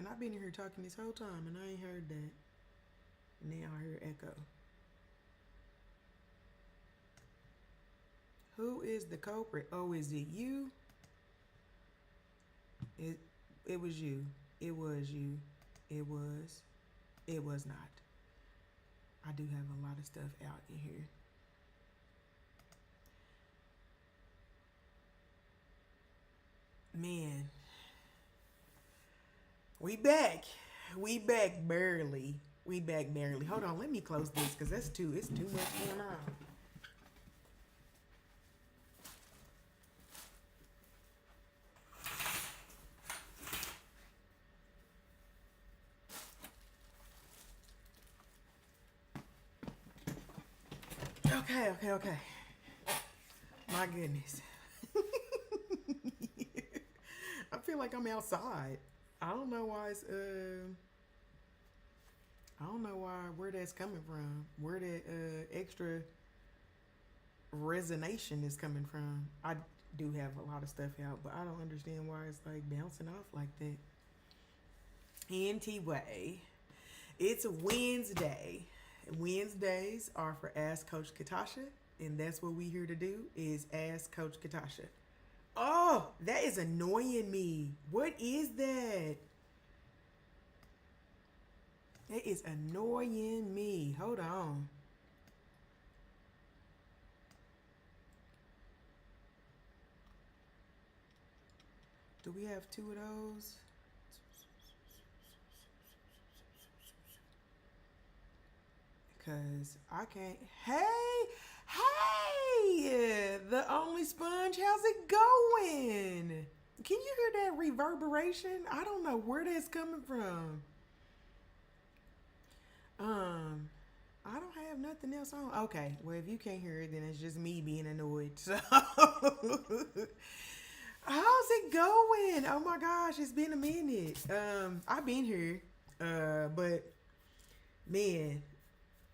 And I've been in here talking this whole time and I ain't heard that. Now I hear echo. Who is the culprit? Oh, is it you? It it was you. It was you. It was. It was not. I do have a lot of stuff out in here. Man, we back. We back barely. We back barely. Hold on, let me close this because it's too much going on. Okay, okay, okay. My goodness. I feel like I'm outside. I don't know why it's I don't know where that's coming from. Where that extra resonation is coming from. I do have a lot of stuff out, but I don't understand why it's like bouncing off like that. Anyway, it's a Wednesday. Wednesdays are for Ask Coach Catasha, and that's what we here to do is Ask Coach Catasha. Oh, that is annoying me. What is that? That is annoying me. Hold on. Do we have two of those? Because I can't. Hey, the only sponge. How's it going? Can you hear that reverberation? I don't know where that's coming from. Um, I don't have nothing else on. Okay, well if you can't hear it, then it's just me being annoyed. So, how's it going? Oh my gosh, it's been a minute. I've been here, but man,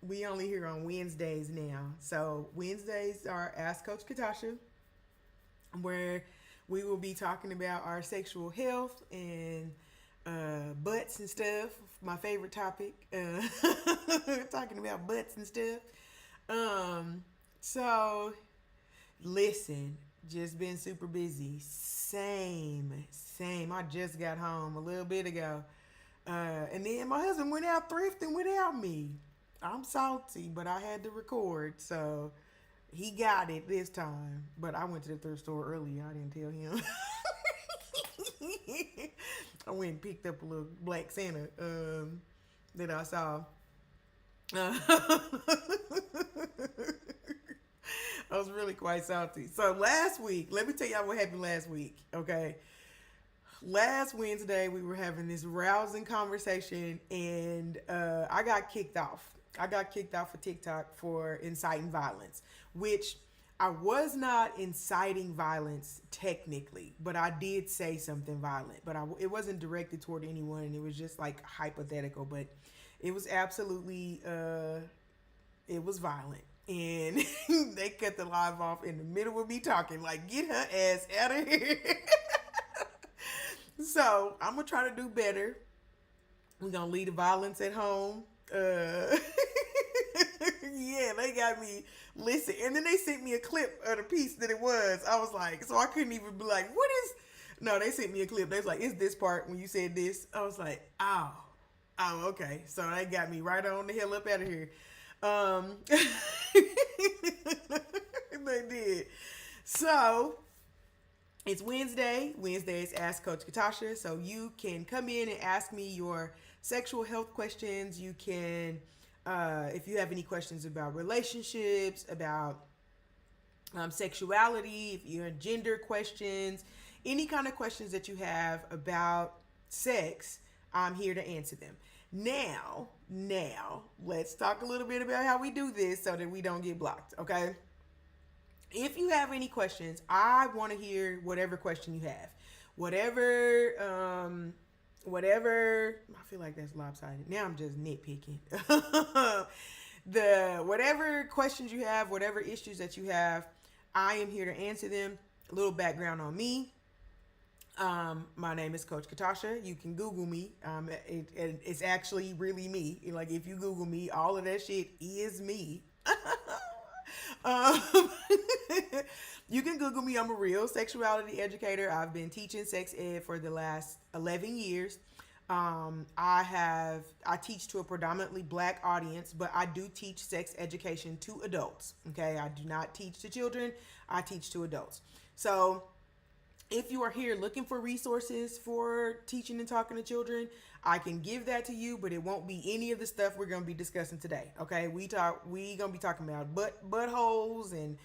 we only here on Wednesdays now. So Wednesdays are Ask Coach Katasha, where we will be talking about our sexual health and butts and stuff. My favorite topic, talking about butts and stuff. So listen, just been super busy. Same. I just got home a little bit ago, and then my husband went out thrifting without me. I'm salty, but I had to record, so he got it this time. But I went to the thrift store earlier. I didn't tell him. I went and picked up a little black Santa that I saw. I was really quite salty. So last week, let me tell y'all what happened last week. Okay, last Wednesday we were having this rousing conversation, and I got kicked off. I got kicked off of TikTok for inciting violence, which I was not inciting violence technically, but I did say something violent. But it wasn't directed toward anyone, and it was just like hypothetical. But it was absolutely, it was violent. And they cut the live off in the middle of me talking, like, get her ass out of here. So I'm going to try to do better. We're going to leave the violence at home. Yeah, they got me. Listen, and then they sent me a clip of the piece that it was. I was like, so I couldn't even be like, what is? No, they sent me a clip. They was like, is this part when you said this? I was like, oh, okay. So they got me right on the hell up out of here. They did. So it's Wednesday. Wednesday is Ask Coach Katasha. So you can come in and ask me your sexual health questions. You can, if you have any questions about relationships, about sexuality, if you have gender questions, any kind of questions that you have about sex, I'm here to answer them. Now, let's talk a little bit about how we do this so that we don't get blocked, okay? If you have any questions, I want to hear whatever question you have. Whatever, I feel like that's lopsided. Now I'm just nitpicking. Whatever questions you have, whatever issues that you have, I am here to answer them. A little background on me. My name is Coach Catasha. You can Google me. It's actually really me. Like if you Google me, all of that shit is me. um, you can Google me. I'm a real sexuality educator. I've been teaching sex ed for the last 11 years. I teach to a predominantly black audience, but I do teach sex education to adults. Okay, I do not teach to children. I teach to adults. So if you are here looking for resources for teaching and talking to children, I can give that to you, but it won't be any of the stuff we're going to be discussing today. Okay, we going to be talking about buttholes and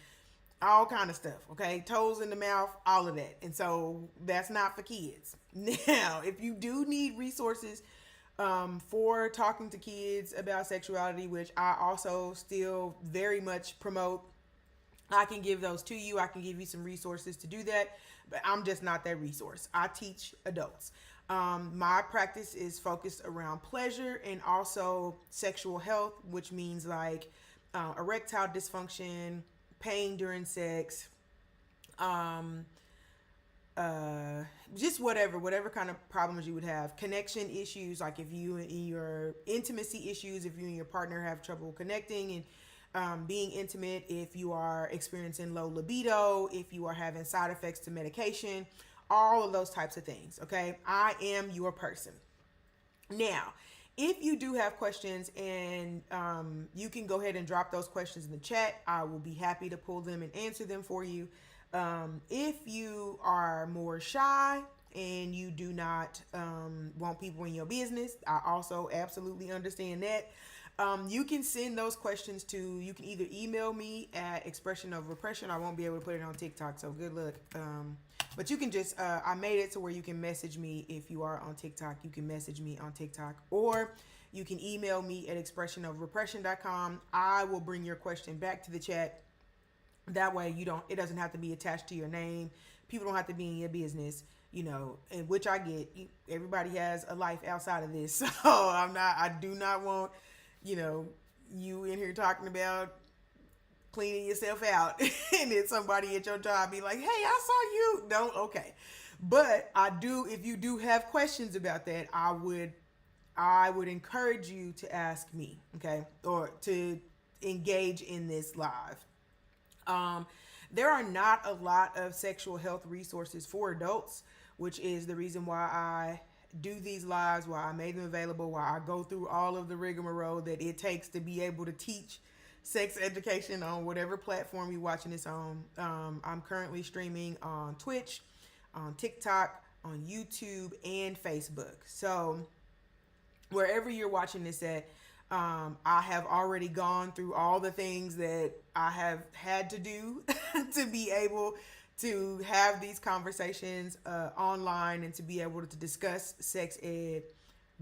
all kind of stuff. Okay, toes in the mouth, all of that, and so that's not for kids. Now, if you do need resources for talking to kids about sexuality, which I also still very much promote, I can give those to you. I can give you some resources to do that, but I'm just not that resource. I teach adults. My practice is focused around pleasure and also sexual health, which means like erectile dysfunction, pain during sex, um, just whatever kind of problems you would have, connection issues, like if you in your intimacy issues, if you and your partner have trouble connecting and being intimate, if you are experiencing low libido, if you are having side effects to medication, all of those types of things. Okay, I am your person. Now, if you do have questions, and you can go ahead and drop those questions in the chat, I will be happy to pull them and answer them for you. If you are more shy and you do not want people in your business, I also absolutely understand that. You can send those questions to, you can either email me at expression of repression. I won't be able to put it on TikTok, so good luck. But you can just, I made it to where you can message me if you are on TikTok. You can message me on TikTok, or you can email me at expressionofrepression.com. I will bring your question back to the chat. That way it doesn't have to be attached to your name. People don't have to be in your business, and which I get. Everybody has a life outside of this. So I do not want, you in here talking about cleaning yourself out and then somebody at your job be like, hey, I saw you. No, okay. But if you do have questions about that, I would encourage you to ask me, okay? Or to engage in this live. There are not a lot of sexual health resources for adults, which is the reason why I do these lives, why I made them available, why I go through all of the rigmarole that it takes to be able to teach sex education on whatever platform you're watching this on. I'm currently streaming on Twitch, on TikTok, on YouTube, and Facebook. So wherever you're watching this at, I have already gone through all the things that I have had to do to be able to have these conversations online and to be able to discuss sex ed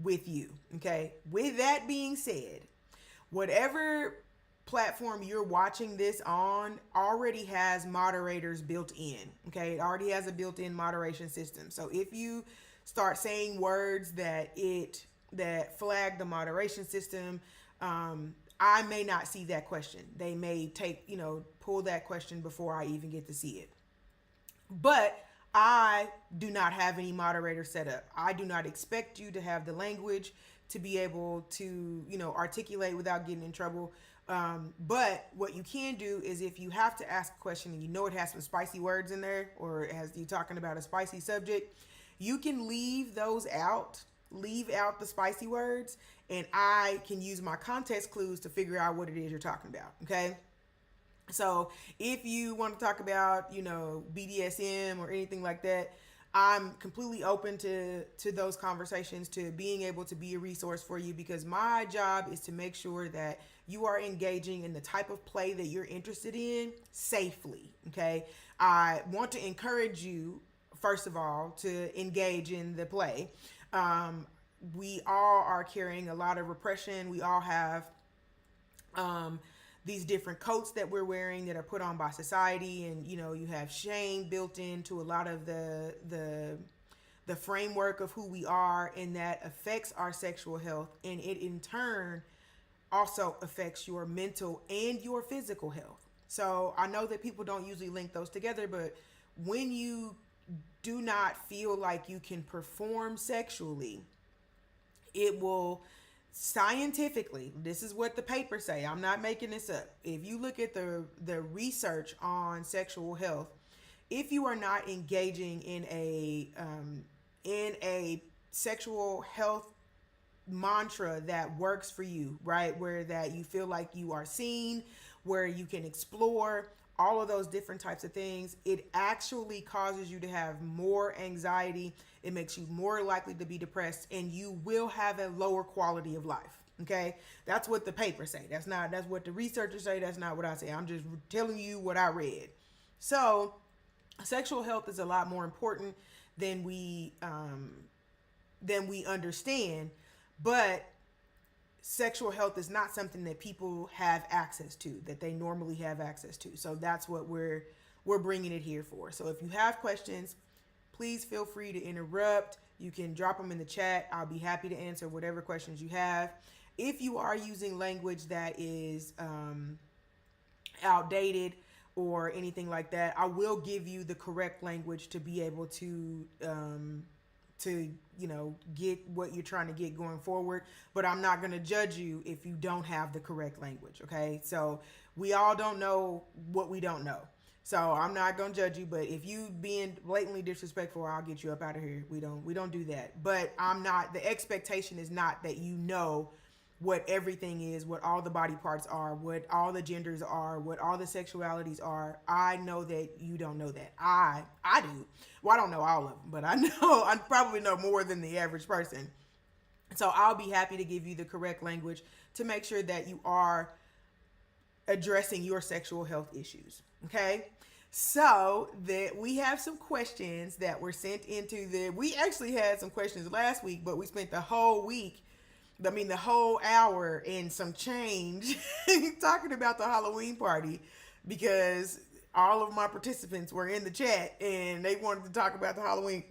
with you. Okay. With that being said, whatever platform you're watching this on already has moderators built in. Okay. It already has a built-in moderation system. So if you start saying words that flag the moderation system, I may not see that question. They may pull that question before I even get to see it. But I do not have any moderator set up. I do not expect you to have the language to be able to, articulate without getting in trouble. But what you can do is, if you have to ask a question and it has some spicy words in there, or it has you talking about a spicy subject, you can leave those out. Leave out the spicy words, and I can use my context clues to figure out what it is you're talking about. Okay. So if you want to talk about, BDSM or anything like that, I'm completely open to those conversations, to being able to be a resource for you, because my job is to make sure that you are engaging in the type of play that you're interested in safely. Okay. I want to encourage you, first of all, to engage in the play. We all are carrying a lot of repression. We all have these different coats that we're wearing that are put on by society, and you have shame built into a lot of the framework of who we are, and that affects our sexual health, and it in turn also affects your mental and your physical health. So I know that people don't usually link those together, but when you do not feel like you can perform sexually, it will scientifically, this is what the papers say, I'm not making this up. If you look at the research on sexual health, if you are not engaging in a sexual health mantra that works for you, right? Where that you feel like you are seen, where you can explore all of those different types of things, it actually causes you to have more anxiety. It makes you more likely to be depressed, and you will have a lower quality of life. Okay, that's what the papers say. That's what the researchers say. That's not what I say. I'm just telling you what I read. So, sexual health is a lot more important than we understand, but sexual health is not something that people have access to, that they normally have access to. So that's what we're bringing it here for. So if you have questions, please feel free to interrupt. You can drop them in the chat. I'll be happy to answer whatever questions you have. If you are using language that is outdated or anything like that, I will give you the correct language to be able to get what you're trying to get going forward. But I'm not going to judge you if you don't have the correct language. Okay, so we all don't know what we don't know, so I'm not going to judge you. But if you being blatantly disrespectful, I'll get you up out of here. We don't do that. But I'm not, the expectation is not that you know what everything is, what all the body parts are, what all the genders are, what all the sexualities are. I know that you don't know that. I do. Well, I don't know all of them, but I probably know more than the average person. So I'll be happy to give you the correct language to make sure that you are addressing your sexual health issues. Okay? So that we have some questions that were sent into we actually had some questions last week, but we spent the whole hour and some change talking about the Halloween party, because all of my participants were in the chat and they wanted to talk about the Halloween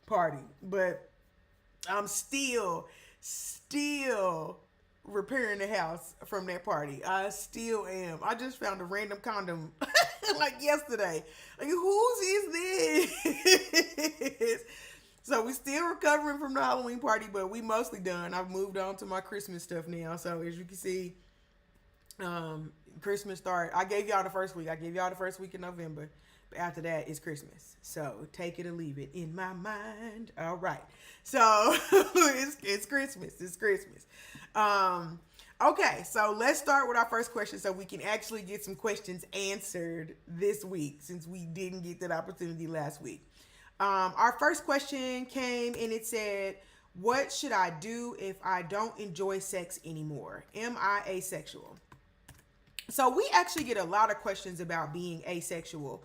party. But I'm still repairing the house from that party. I still am. I just found a random condom like yesterday. Like, whose is this? So we still recovering from the Halloween party, but we mostly done. I've moved on to my Christmas stuff now. So as you can see, Christmas start. I gave y'all the first week. I gave y'all the first week in November. But after that, it's Christmas. So take it or leave it in my mind. All right. So it's Christmas. It's Christmas. Okay, so let's start with our first question so we can actually get some questions answered this week, since we didn't get that opportunity last week. Our first question came and it said, what should I do if I don't enjoy sex anymore? Am I asexual? So we actually get a lot of questions about being asexual.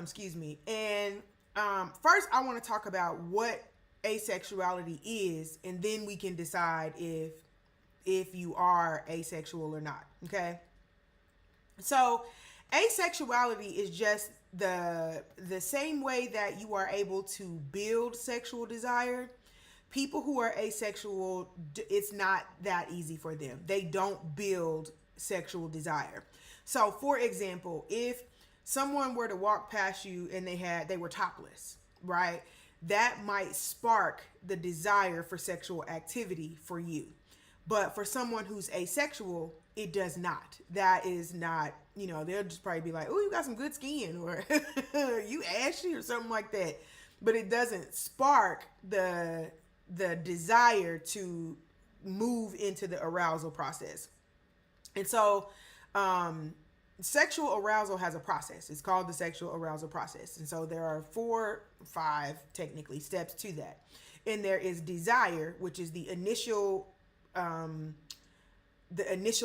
Excuse me. And first I want to talk about what asexuality is, and then we can decide if you are asexual or not. Okay? So asexuality is just the same way that you are able to build sexual desire. People who are asexual, it's not that easy for them. They don't build sexual desire. So for example, if someone were to walk past you and they were topless, right? That might spark the desire for sexual activity for you. But for someone who's asexual, it does not. That is not, they'll just probably be like, oh, you got some good skin, or you ashy, or something like that. But it doesn't spark the desire to move into the arousal process. And so sexual arousal has a process. It's called the sexual arousal process. And so there are 5 technically steps to that. And there is desire, which is the initial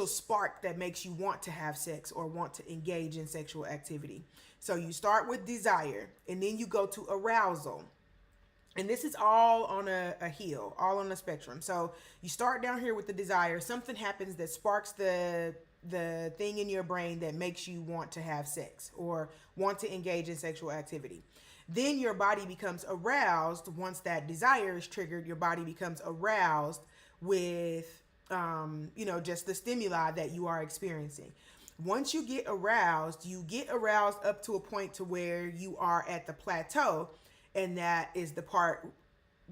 spark that makes you want to have sex or want to engage in sexual activity. So you start with desire, and then you go to arousal. And this is all on a hill, all on a spectrum. So you start down here with the desire. Something happens that sparks the thing in your brain that makes you want to have sex or want to engage in sexual activity. Then your body becomes aroused. Once that desire is triggered, your body becomes aroused with, just the stimuli that you are experiencing. Once you get aroused up to a point to where you are at the plateau, and that is the part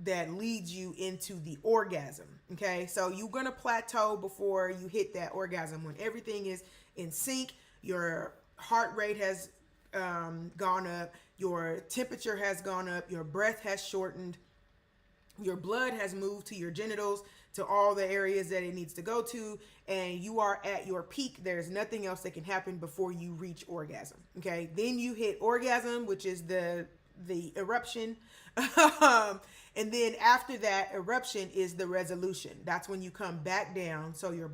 that leads you into the orgasm. Okay, so you're gonna plateau before you hit that orgasm when everything is in sync. Your heart rate has gone up, your temperature has gone up, your breath has shortened, your blood has moved to your genitals, to all the areas that it needs to go to, and you are at your peak. There's nothing else that can happen before you reach orgasm. Okay, then you hit orgasm, which is the eruption. And then after that eruption is the resolution. That's when you come back down. So your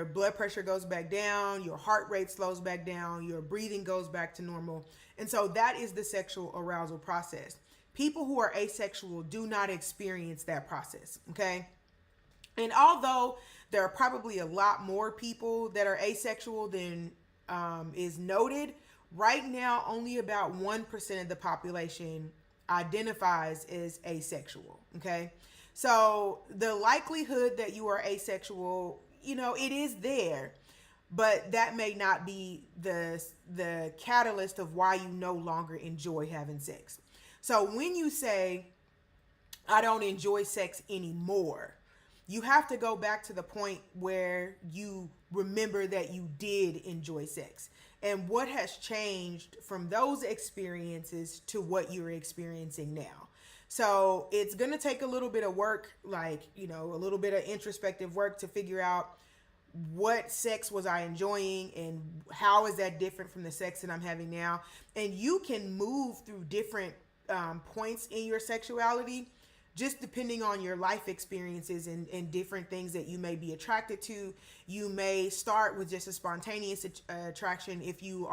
blood pressure goes back down, your heart rate slows back down, your breathing goes back to normal. And so that is the sexual arousal process. People who are asexual do not experience that process. Okay. And although there are probably a lot more people that are asexual than is noted, right now only about 1% of the population identifies as asexual. Okay. So the likelihood that you are asexual, it is there, but that may not be the catalyst of why you no longer enjoy having sex. So when you say, I don't enjoy sex anymore, you have to go back to the point where you remember that you did enjoy sex and what has changed from those experiences to what you're experiencing now. So it's going to take a little bit of work, like, a little bit of introspective work to figure out what sex was I enjoying and how is that different from the sex that I'm having now. And you can move through different points in your sexuality just depending on your life experiences and different things that you may be attracted to. You may start with just a spontaneous attraction if you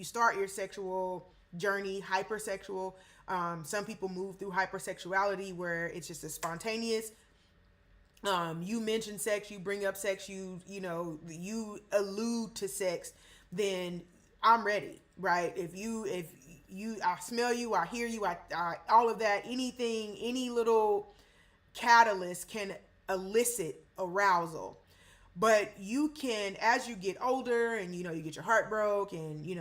start your sexual journey hypersexual. Some people move through hypersexuality where it's just a spontaneous. You mention sex, you bring up sex, you allude to sex, then I'm ready, right? If I smell you, I hear you, I all of that, anything, any little catalyst can elicit arousal. But you can, as you get older and you get your heart broke and you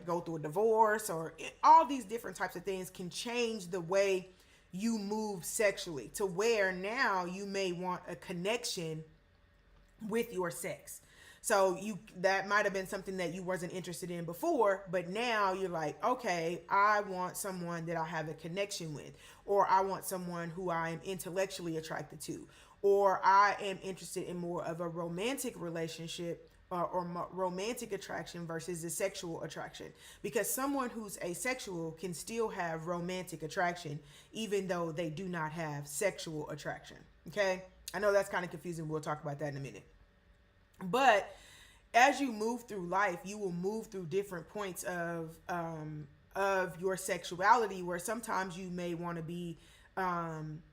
go through a divorce or all these different types of things can change the way you move sexually to where now you may want a connection with your sex. So that might have been something that you wasn't interested in before, but now you're like, okay, I want someone that I have a connection with, or I want someone who I am intellectually attracted to, or I am interested in more of a romantic relationship or romantic attraction versus the sexual attraction. Because someone who's asexual can still have romantic attraction even though they do not have sexual attraction. Okay? I know that's kind of confusing. We'll talk about that in a minute. But as you move through life, you will move through different points of your sexuality where sometimes you may want to be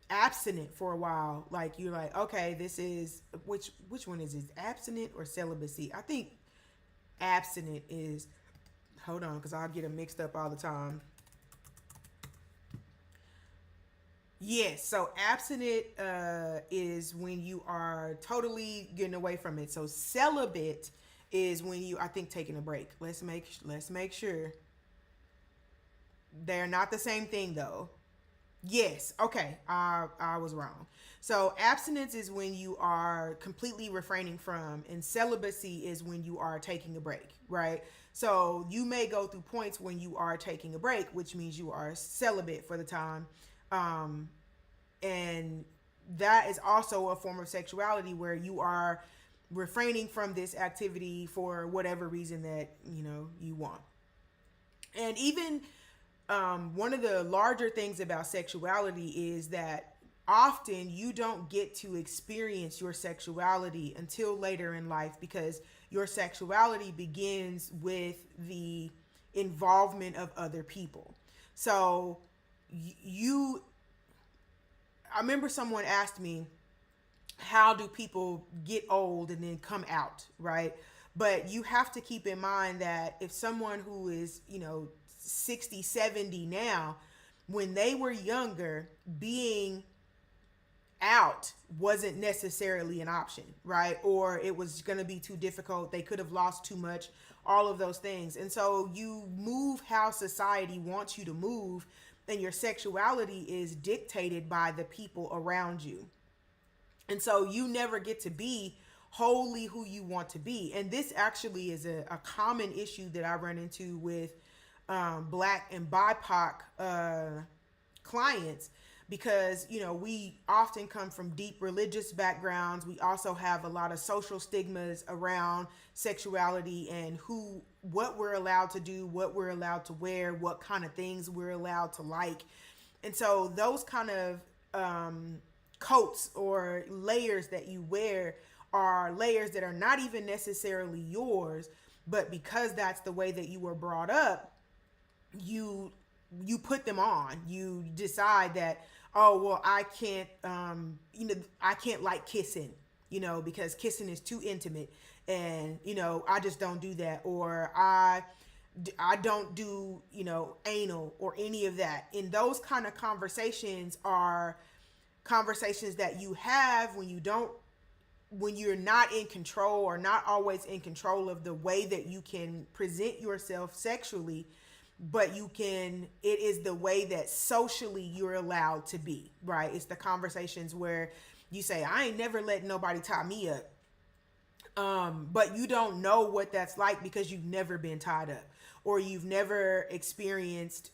abstinent for a while. Like you're like, okay, this is which one is it? Abstinent or celibacy? I think abstinent is, hold on, because I'll get them mixed up all the time. Yes, so abstinent is when you are totally getting away from it. So celibate is when you, I think, taking a break. Let's make sure. They're not the same thing though. Yes, okay, I was wrong. So abstinence is when you are completely refraining from, and celibacy is when you are taking a break, right? So you may go through points when you are taking a break, which means you are celibate for the time. And that is also a form of sexuality where you are refraining from this activity for whatever reason that you want. And even one of the larger things about sexuality is that often you don't get to experience your sexuality until later in life, because your sexuality begins with the involvement of other people. So I remember someone asked me, how do people get old and then come out, right? But you have to keep in mind that if someone who is, 60, 70 now, when they were younger, being out wasn't necessarily an option, right? Or it was going to be too difficult. They could have lost too much, all of those things. And so you move how society wants you to move, and your sexuality is dictated by the people around you. And so you never get to be wholly who you want to be. And this actually is a common issue that I run into with Black and BIPOC clients, because we often come from deep religious backgrounds. We also have a lot of social stigmas around sexuality and what we're allowed to do, what we're allowed to wear, what kind of things we're allowed to like. And so those kind of coats or layers that you wear are layers that are not even necessarily yours, but because that's the way that you were brought up, you put them on. You decide that, oh well, I can't I can't like kissing, because kissing is too intimate, and I just don't do that. Or I don't do anal or any of that. And those kind of conversations are conversations that you have when you're not in control, or not always in control of the way that you can present yourself sexually, but it is the way that socially you're allowed to be, right? It's the conversations where you say, I ain't never let nobody tie me up. But you don't know what that's like because you've never been tied up, or you've never experienced,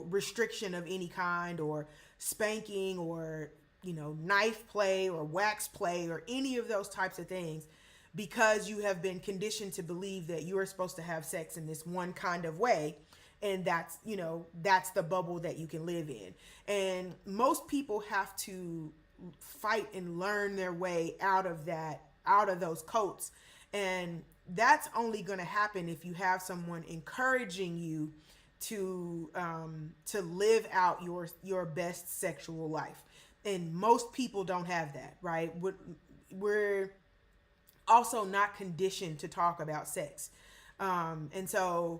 restriction of any kind, or spanking, or, knife play or wax play, or any of those types of things, because you have been conditioned to believe that you are supposed to have sex in this one kind of way. And that's the bubble that you can live in. And most people have to fight and learn their way out of those coats. And that's only going to happen if you have someone encouraging you to live out your best sexual life. And most people don't have that, right? We're also not conditioned to talk about sex. And so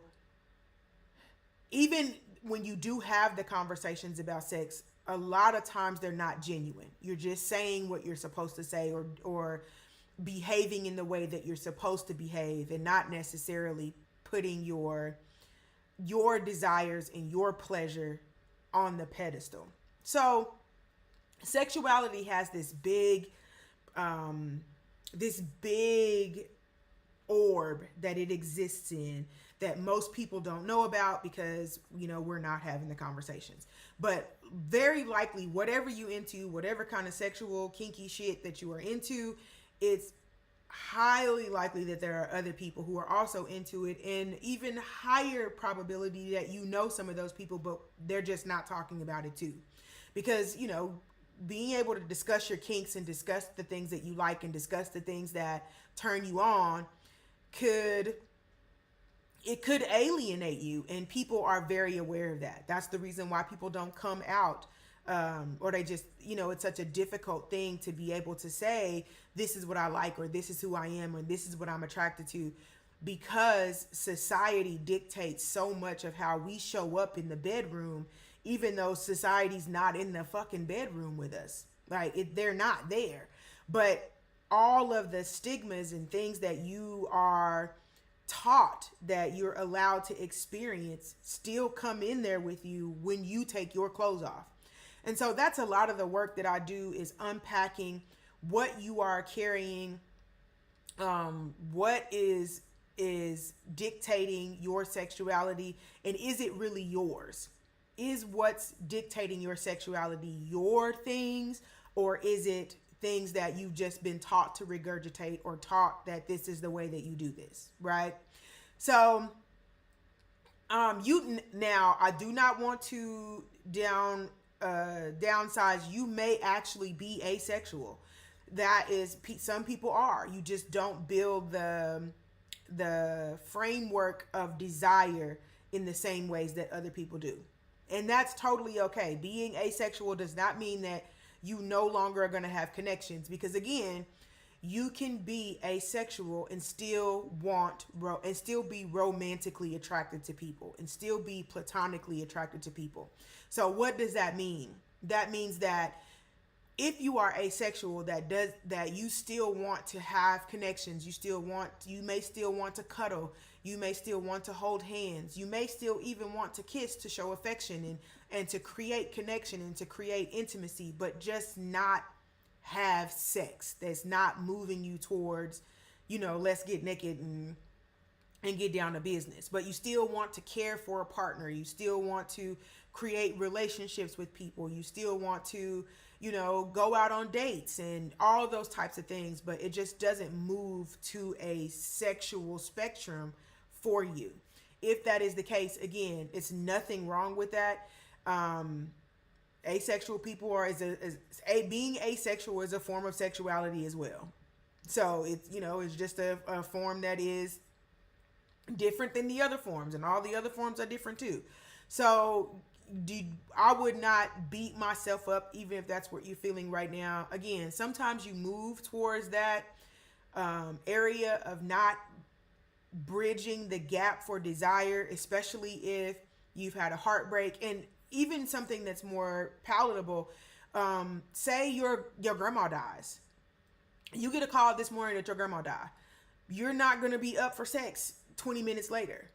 even when you do have the conversations about sex, a lot of times they're not genuine. You're just saying what you're supposed to say, or behaving in the way that you're supposed to behave, and not necessarily putting your desires and your pleasure on the pedestal. So sexuality has this big orb that it exists in, that most people don't know about because we're not having the conversations. But very likely, whatever you into, whatever kind of sexual kinky shit that you are into, it's highly likely that there are other people who are also into it, and even higher probability that some of those people, but they're just not talking about it too. Because being able to discuss your kinks and discuss the things that you like and discuss the things that turn you on could alienate you, and people are very aware of that. That's the reason why people don't come out, or they just, it's such a difficult thing to be able to say, this is what I like, or this is who I am, or this is what I'm attracted to, because society dictates so much of how we show up in the bedroom, even though society's not in the fucking bedroom with us. Like, they're not there. But all of the stigmas and things that you are taught that you're allowed to experience still come in there with you when you take your clothes off. And so that's a lot of the work that I do, is unpacking what you are carrying, what is dictating your sexuality, and is it really yours? Is what's dictating your sexuality your things, or is it things that you've just been taught to regurgitate, or taught that this is the way that you do this, right? So now I do not want to downsize. You may actually be asexual. That is, some people are. You just don't build the framework of desire in the same ways that other people do. And that's totally okay. Being asexual does not mean that you no longer are going to have connections, because again, You can be asexual and still and still be romantically attracted to people and still be platonically attracted to people. So what does that mean? That means that if you are asexual, that you still want to have connections, you may still want to cuddle, you may still want to hold hands, you may still even want to kiss to show affection and to create connection and to create intimacy, but just not have sex. That's not moving you towards, let's get naked and get down to business. But you still want to care for a partner. You still want to create relationships with people. You still want to, go out on dates and all those types of things. But it just doesn't move to a sexual spectrum for you. If that is the case, again, it's nothing wrong with that. Asexual people being asexual is a form of sexuality as well. So it's just a form that is different than the other forms, and all the other forms are different too. So I would not beat myself up, even if that's what you're feeling right now. Again, sometimes you move towards that area of not bridging the gap for desire, especially if you've had a heartbreak. And even something that's more palatable, say your grandma dies. You get a call this morning that your grandma died. You're not going to be up for sex 20 minutes later,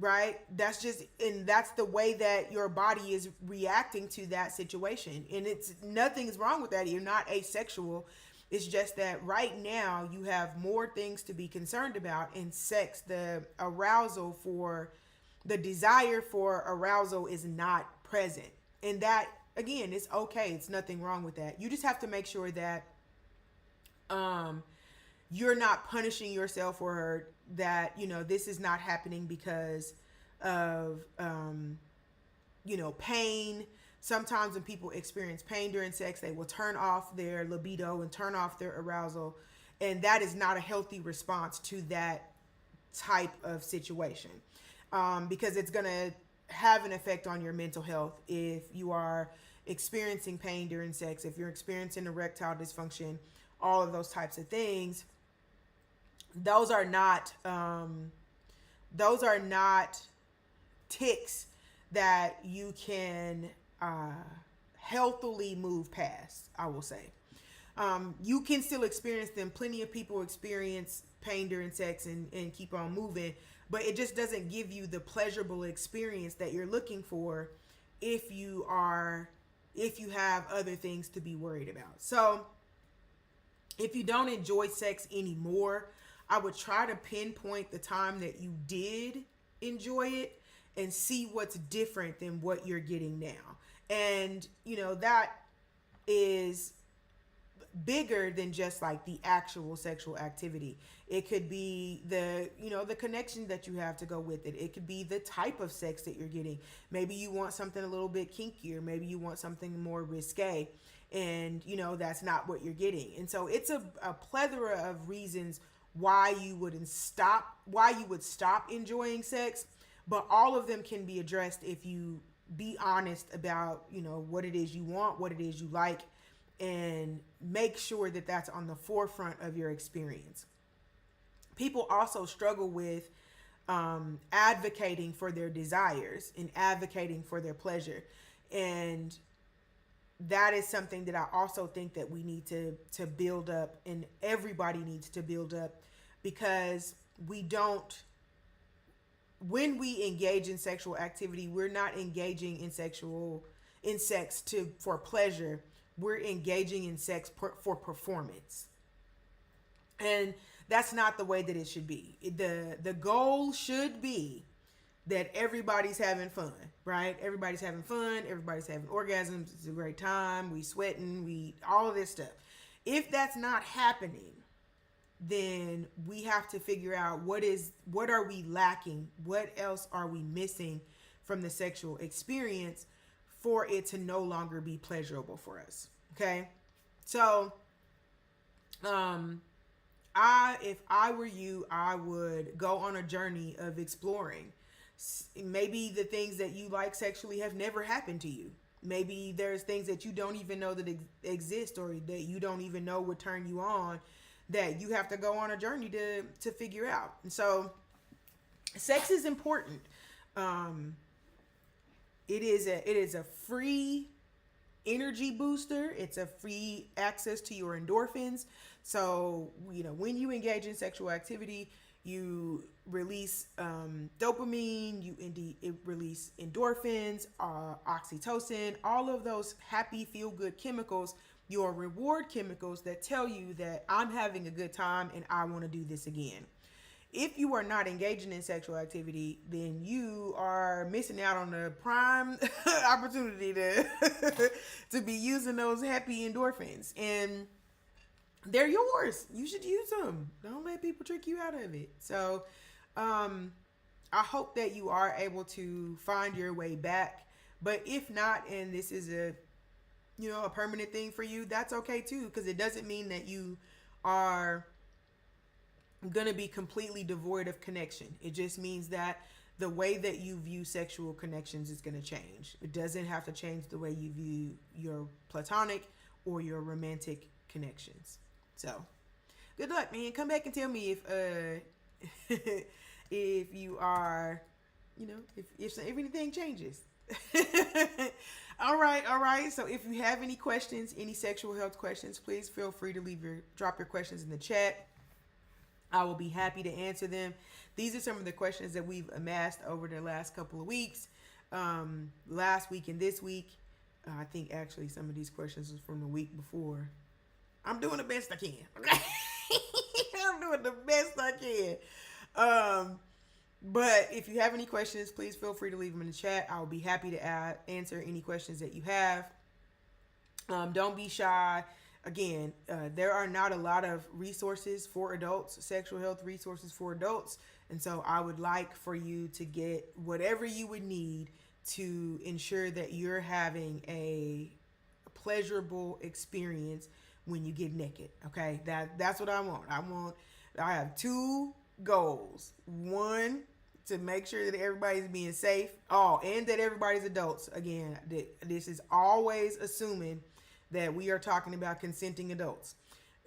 right? That's the way that your body is reacting to that situation. And nothing's wrong with that. You're not asexual. It's just that right now you have more things to be concerned about in sex. The desire for arousal is not present. And that, again, it's okay. It's nothing wrong with that. You just have to make sure that you're not punishing yourself, or that, this is not happening because of, pain. Sometimes when people experience pain during sex, they will turn off their libido and turn off their arousal. And that is not a healthy response to that type of situation, because it's going to have an effect on your mental health if you are experiencing pain during sex, if you're experiencing erectile dysfunction, all of those types of things. Those are not tics that you can healthily move past, I will say. You can still experience them. Plenty of people experience pain during sex and keep on moving, but it just doesn't give you the pleasurable experience that you're looking for if you have other things to be worried about. So if you don't enjoy sex anymore, I would try to pinpoint the time that you did enjoy it and see what's different than what you're getting now. And, that is bigger than just like the actual sexual activity. It could be the connection that you have to go with it. It could be the type of sex that you're getting. Maybe you want something a little bit kinkier. Maybe you want something more risque, and that's not what you're getting. And so it's a plethora of reasons why you would stop enjoying sex, but all of them can be addressed if you be honest about what it is you want, what it is you like, and make sure that that's on the forefront of your experience. People also struggle with advocating for their desires and advocating for their pleasure. And that is something that I also think that we need to build up, and everybody needs to build up, because when we engage in sexual activity, we're not engaging in sex for pleasure. We're engaging in sex for performance. And that's not the way that it should be. The goal should be that everybody's having fun, right? Everybody's having fun. Everybody's having orgasms. It's a great time. We sweating. All of this stuff. If that's not happening, then we have to figure out what are we lacking? What else are we missing from the sexual experience for it to no longer be pleasurable for us? Okay. So, if I were you, I would go on a journey of exploring. Maybe the things that you like sexually have never happened to you. Maybe there's things that you don't even know that exist, or that you don't even know would turn you on, that you have to go on a journey to figure out. And so sex is important. Um, it is a free energy booster. It's a free access to your endorphins. So, when you engage in sexual activity, you release dopamine, it release endorphins, oxytocin, all of those happy, feel good chemicals, your reward chemicals that tell you that I'm having a good time and I want to do this again. If you are not engaging in sexual activity, then you are missing out on a prime opportunity to to be using those happy endorphins, and they're yours. You should use them. Don't let people trick you out of it. So, I hope that you are able to find your way back. But if not, and this is a permanent thing for you, that's okay too, because it doesn't mean that you are going to be completely devoid of connection. It just means that the way that you view sexual connections is going to change. It doesn't have to change the way you view your platonic or your romantic connections. So, good luck, man. Come back and tell me if if you are, if anything changes. All right. So if you have any questions, any sexual health questions, please feel free to drop your questions in the chat. I will be happy to answer them. These are some of the questions that we've amassed over the last couple of weeks. Last week and this week. I think actually some of these questions was from the week before. I'm doing the best I can. Okay? I'm doing the best I can. But if you have any questions, please feel free to leave them in the chat. I'll be happy to answer any questions that you have. Don't be shy. Again, there are not a lot of resources for adults, sexual health resources for adults. And so I would like for you to get whatever you would need to ensure that you're having a pleasurable experience when you get naked. Okay, that's what I want. I have two goals. One, to make sure that everybody's being safe. And that everybody's adults. Again, this is always assuming that we are talking about consenting adults.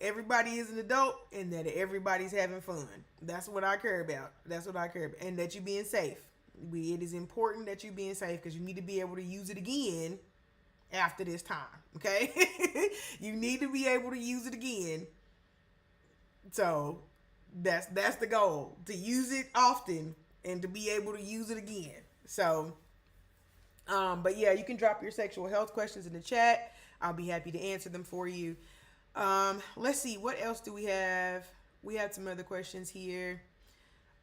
Everybody is an adult and that everybody's having fun. That's what I care about. And that you're being safe. It is important that you're being safe because you need to be able to use it again after this time. Okay? You need to be able to use it again. So that's the goal. To use it often and to be able to use it again. So, but yeah, you can drop your sexual health questions in the chat. I'll be happy to answer them for you. Let's see, what else do we have? We had some other questions here.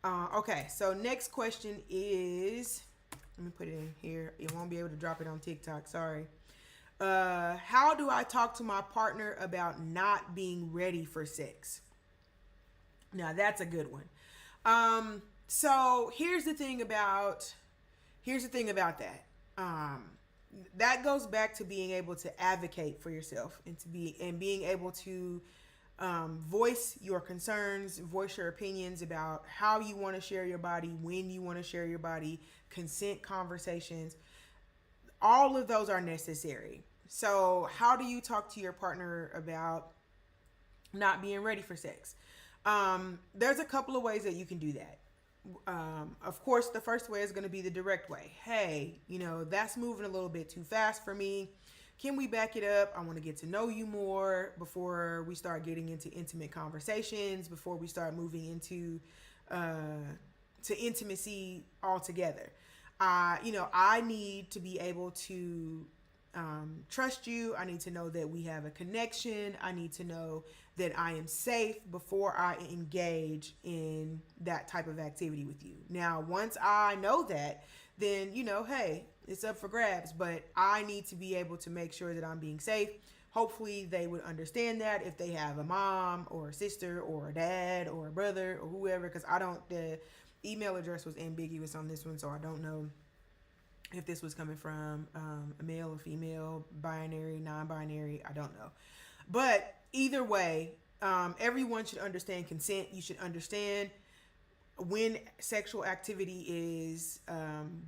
Okay, so next question is, let me put it in here. You won't be able to drop it on TikTok, sorry. How do I talk to my partner about not being ready for sex? Now that's a good one. So here's the thing about that. That goes back to being able to advocate for yourself and being able to voice your concerns, voice your opinions about how you want to share your body, when you want to share your body, consent conversations. All of those are necessary. So how do you talk to your partner about not being ready for sex? There's a couple of ways that you can do that. Of course, the first way is going to be the direct way. Hey, that's moving a little bit too fast for me. Can we back it up? I want to get to know you more before we start getting into intimate conversations, before we start moving into to intimacy altogether. I need to be able to trust you. I need to know that we have a connection. I need to know that I am safe before I engage in that type of activity with you. Now, once I know that, then, hey, it's up for grabs, but I need to be able to make sure that I'm being safe. Hopefully they would understand that if they have a mom or a sister or a dad or a brother or whoever, because the email address was ambiguous on this one, so I don't know if this was coming from a male or female, binary, non-binary, I don't know. But either way, everyone should understand consent. You should understand when sexual activity is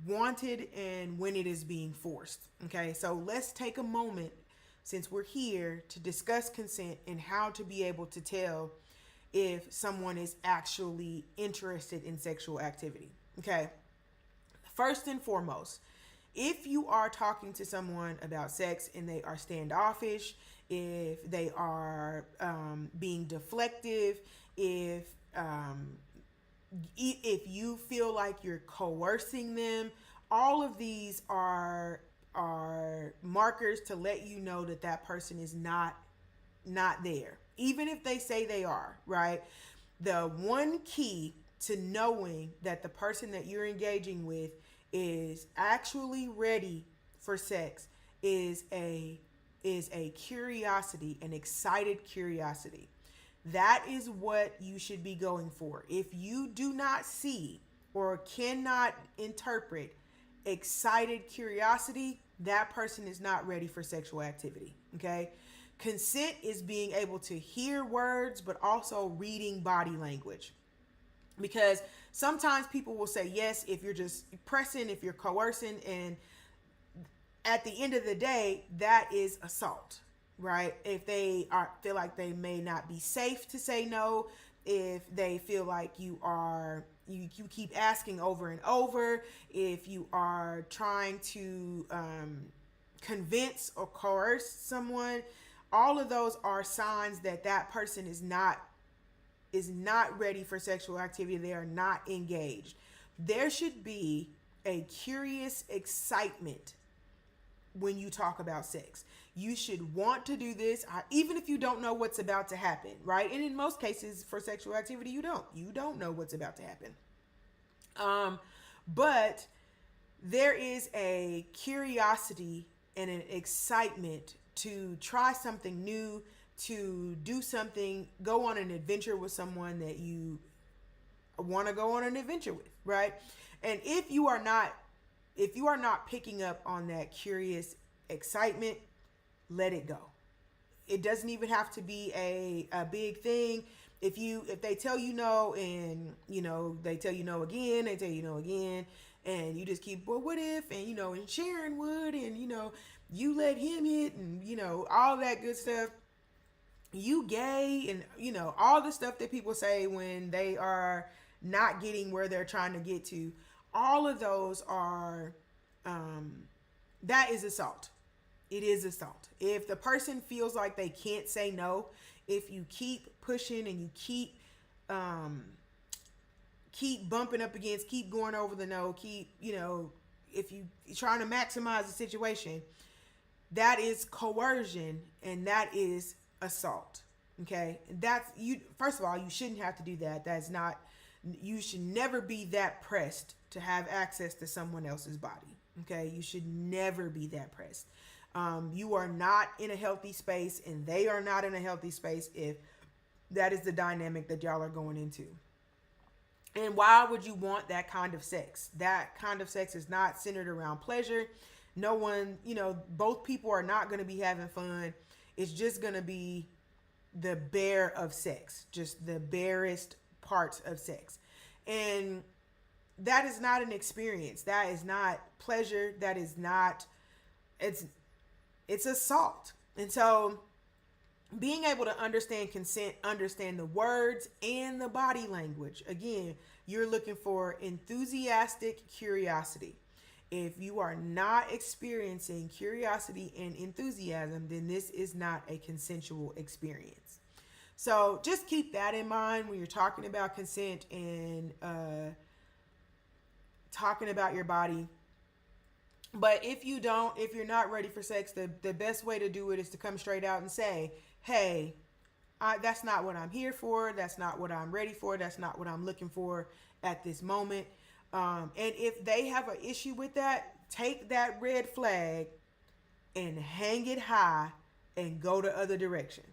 wanted and when it is being forced. Okay, so let's take a moment, since we're here, to discuss consent and how to be able to tell if someone is actually interested in sexual activity. Okay. First and foremost, if you are talking to someone about sex and they are standoffish, if they are being deflective, if um, if you feel like you're coercing them, all of these are markers to let you know that that person is not there, even if they say they are, right? The one key to knowing that the person that you're engaging with is actually ready for sex is a curiosity, an excited curiosity. That is what you should be going for. If you do not see or cannot interpret excited curiosity, that person is not ready for sexual activity. Okay? Consent is being able to hear words, but also reading body language. Because sometimes people will say yes if you're just pressing, if you're coercing, and at the end of the day, that is assault, right? If they feel like they may not be safe to say no, if they feel like you keep asking over and over, if you are trying to convince or coerce someone, all of those are signs that that person is not ready for sexual activity. They are not engaged. There should be a curious excitement when you talk about sex. You should want to do this, even if you don't know what's about to happen, right? And in most cases for sexual activity, you don't know what's about to happen. But there is a curiosity and an excitement to try something new, to do something, go on an adventure with someone that you want to go on an adventure with, right? And if you are not picking up on that curious excitement, let it go. It doesn't even have to be a big thing. If they tell you no, and they tell you no again, they tell you no again, and you just keep, well, what if, and and Sharon would, and you let him hit, and all that good stuff. You gay, and all the stuff that people say when they are not getting where they're trying to get to. All of those are that is assault. It is assault. If the person feels like they can't say no, if you keep pushing and you keep bumping up against, keep going over the no, if you're trying to maximize the situation, that is coercion and that is assault. Okay? That's you. First of all, you shouldn't have to do that. That's not. You should never be that pressed to have access to someone else's body. Okay? You should never be that pressed. You are not in a healthy space, and they are not in a healthy space if that is the dynamic that y'all are going into. And why would you want that kind of sex? That kind of sex is not centered around pleasure. No one, both people are not going to be having fun. It's just going to be the bare of sex, just the barest parts of sex. And that is not an experience. That is not pleasure. That is not, it's assault. And so being able to understand consent, understand the words and the body language. Again, you're looking for enthusiastic curiosity. If you are not experiencing curiosity and enthusiasm, then this is not a consensual experience. So just keep that in mind when you're talking about consent and talking about your body. But if you're not ready for sex, the best way to do it is to come straight out and say, hey, that's not what I'm here for. That's not what I'm ready for. That's not what I'm looking for at this moment. And if they have an issue with that, take that red flag and hang it high and go the other direction.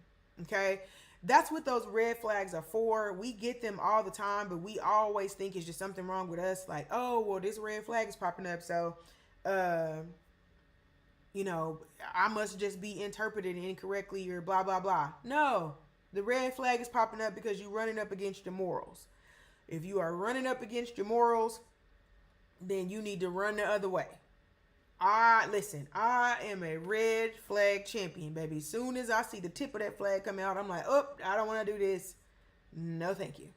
Okay? That's what those red flags are for. We get them all the time, but we always think it's just something wrong with us. Like, oh, well, this red flag is popping up, so I must just be interpreted incorrectly or blah, blah, blah. No, the red flag is popping up because you're running up against your morals. If you are running up against your morals, then you need to run the other way. Listen, I am a red flag champion, baby. As soon as I see the tip of that flag come out, I'm like, oh, I don't want to do this. No, thank you.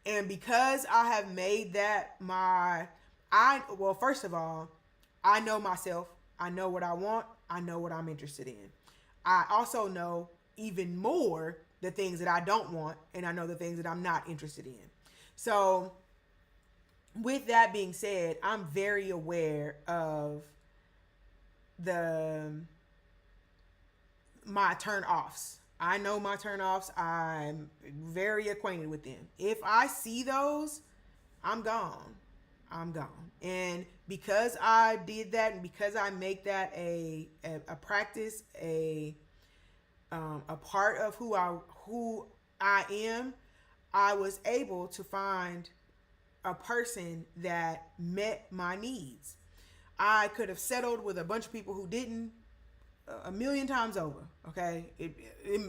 And because I have made that well, first of all, I know myself. I know what I want. I know what I'm interested in. I also know even more the things that I don't want, and I know the things that I'm not interested in. So, with that being said, I'm very aware of the my turn offs. I know my turn offs. I'm very acquainted with them. If I see those, I'm gone. I'm gone. And because I did that, and because I make that a practice, a part of who I am, I was able to find a person that met my needs. I could have settled with a bunch of people who didn't, a million times over. Okay,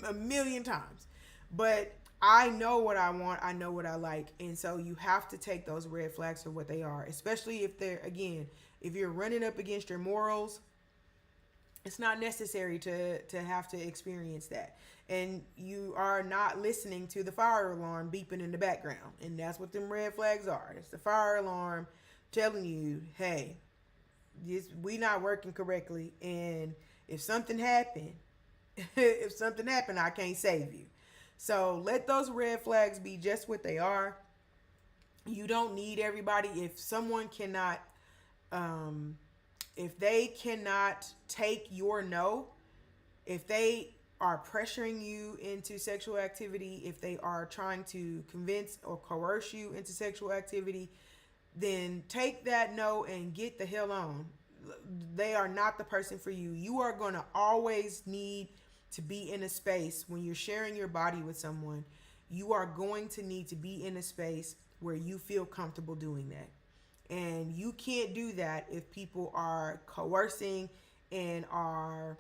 a million times. But I know what I want. I know what I like, and so you have to take those red flags for what they are. Especially if they're, again, if you're running up against your morals, it's not necessary to have to experience that, and you are not listening to the fire alarm beeping in the background, and that's what them red flags are. It's the fire alarm telling you, hey, we not working correctly, and if something happened, if something happened, I can't save you. So let those red flags be just what they are. You don't need everybody. If someone cannot, um, if they cannot take your no, if they are pressuring you into sexual activity, if they are trying to convince or coerce you into sexual activity, then take that no and get the hell on. They are not the person for you. You are going to always need to be in a space when you're sharing your body with someone. You are going to need to be in a space where you feel comfortable doing that. And you can't do that if people are coercing and are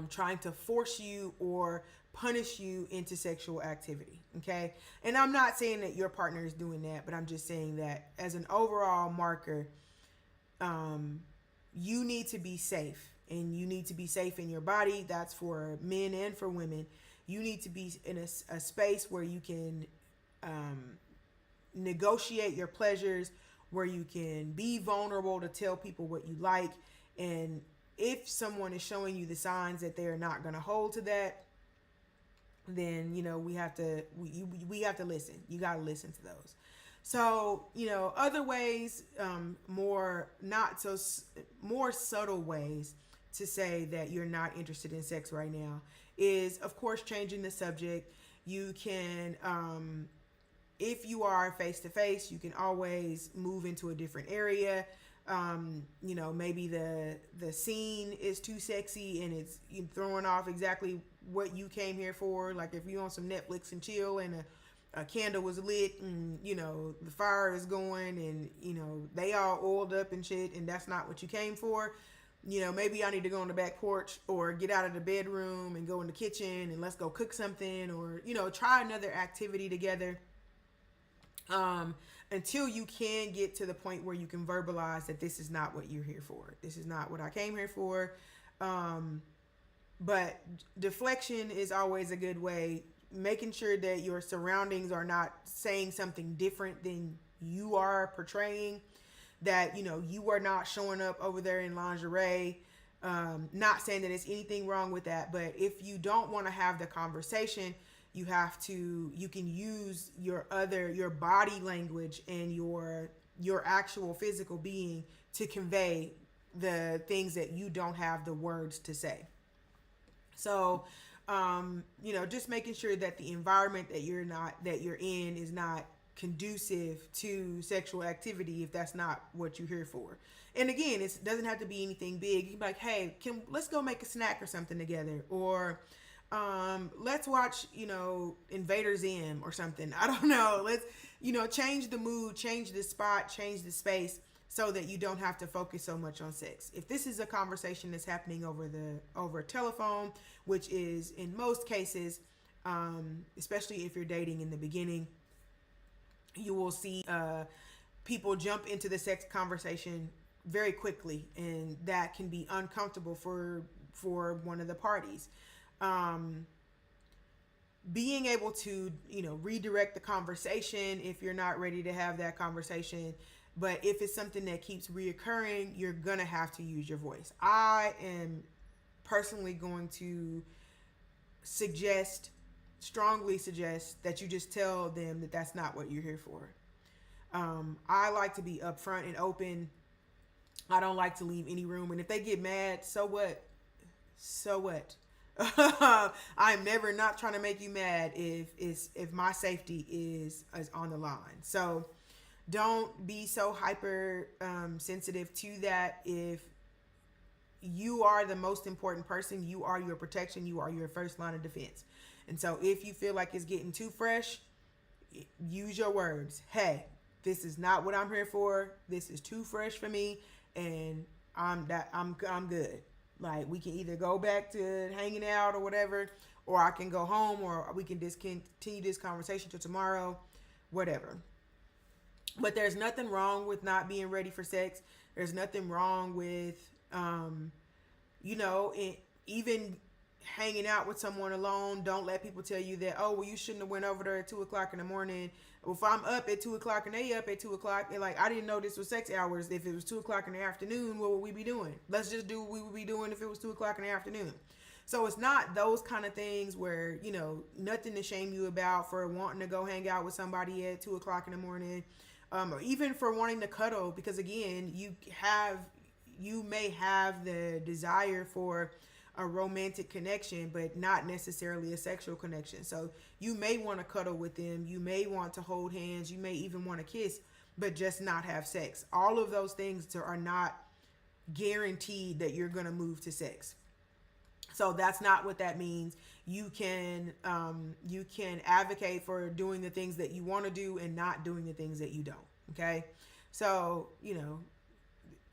trying to force you or punish you into sexual activity. Okay. And I'm not saying that your partner is doing that, but I'm just saying that as an overall marker, you need to be safe, and you need to be safe in your body. That's for men and for women. You need to be in a space where you can negotiate your pleasures, where you can be vulnerable to tell people what you like. And if someone is showing you the signs that they're not going to hold to that, then we have to listen. You got to listen to those. So, other ways, more not so more subtle ways to say that you're not interested in sex right now is, of course, changing the subject. You can, if you are face to face, you can always move into a different area. Maybe the scene is too sexy and it's throwing off exactly what you came here for. Like if you on some Netflix and chill, and a candle was lit, and the fire is going, and they all oiled up and shit, and that's not what you came for. Maybe I need to go on the back porch, or get out of the bedroom and go in the kitchen, and let's go cook something, or try another activity together, until you can get to the point where you can verbalize that this is not what you're here for. This is not what I came here for. But deflection is always a good way. Making sure that your surroundings are not saying something different than you are portraying. That, you are not showing up over there in lingerie. Not saying that there's anything wrong with that. But if you don't want to have the conversation, you can use your body language and your actual physical being to convey the things that you don't have the words to say. So, just making sure that the environment that you're in is not conducive to sexual activity if that's not what you're here for. And again, it doesn't have to be anything big. You can be like, hey, let's go make a snack or something together, or let's watch, Invader Zim or something. I don't know. Let's, change the mood, change the spot, change the space, so that you don't have to focus so much on sex. If this is a conversation that's happening over telephone, which is in most cases, especially if you're dating in the beginning, you will see people jump into the sex conversation very quickly, and that can be uncomfortable for one of the parties. being able to, redirect the conversation if you're not ready to have that conversation. But if it's something that keeps reoccurring, you're gonna have to use your voice. I am personally going to suggest, strongly suggest, that you just tell them that that's not what you're here for. I like to be upfront and open. I don't like to leave any room. And if they get mad, so what? So what? I'm never not trying to make you mad if my safety is on the line. So don't be so hyper sensitive to that. If you are the most important person, you are your protection, you are your first line of defense. And so if you feel like it's getting too fresh, use your words. Hey, this is not what I'm here for. This is too fresh for me, and I'm good. Like, we can either go back to hanging out or whatever, or I can go home, or we can discontinue this conversation till tomorrow, whatever. But there's nothing wrong with not being ready for sex. There's nothing wrong with, even hanging out with someone alone. Don't let people tell you that, oh, well, you shouldn't have went over there at 2:00 in the morning. If I'm up at 2:00 and they up at 2:00, and like, I didn't know this was sex hours. If it was 2:00 in the afternoon, what would we be doing? Let's just do what we would be doing if it was 2:00 in the afternoon. So it's not those kind of things where, nothing to shame you about for wanting to go hang out with somebody at 2:00 in the morning, or even for wanting to cuddle, because again, you may have the desire for a romantic connection, but not necessarily a sexual connection. So you may want to cuddle with them, you may want to hold hands, you may even want to kiss, but just not have sex. All of those things are not guaranteed that you're going to move to sex. So that's not what that means. You can advocate for doing the things that you want to do and not doing the things that you don't. Okay, so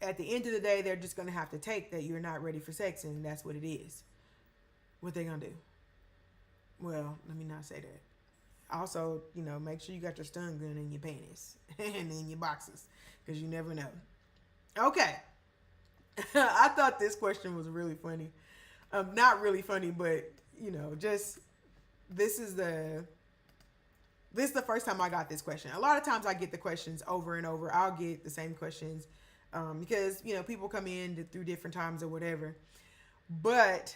at the end of the day, they're just going to have to take that you're not ready for sex, and that's what it is. What they going to do? Well, let me not say that. Also, make sure you got your stun gun in your panties and in your boxes, because you never know. Okay. I thought this question was really funny. Not really funny, but, just this is the first time I got this question. A lot of times I get the questions over and over. I'll get the same questions because, people come in through different times or whatever. But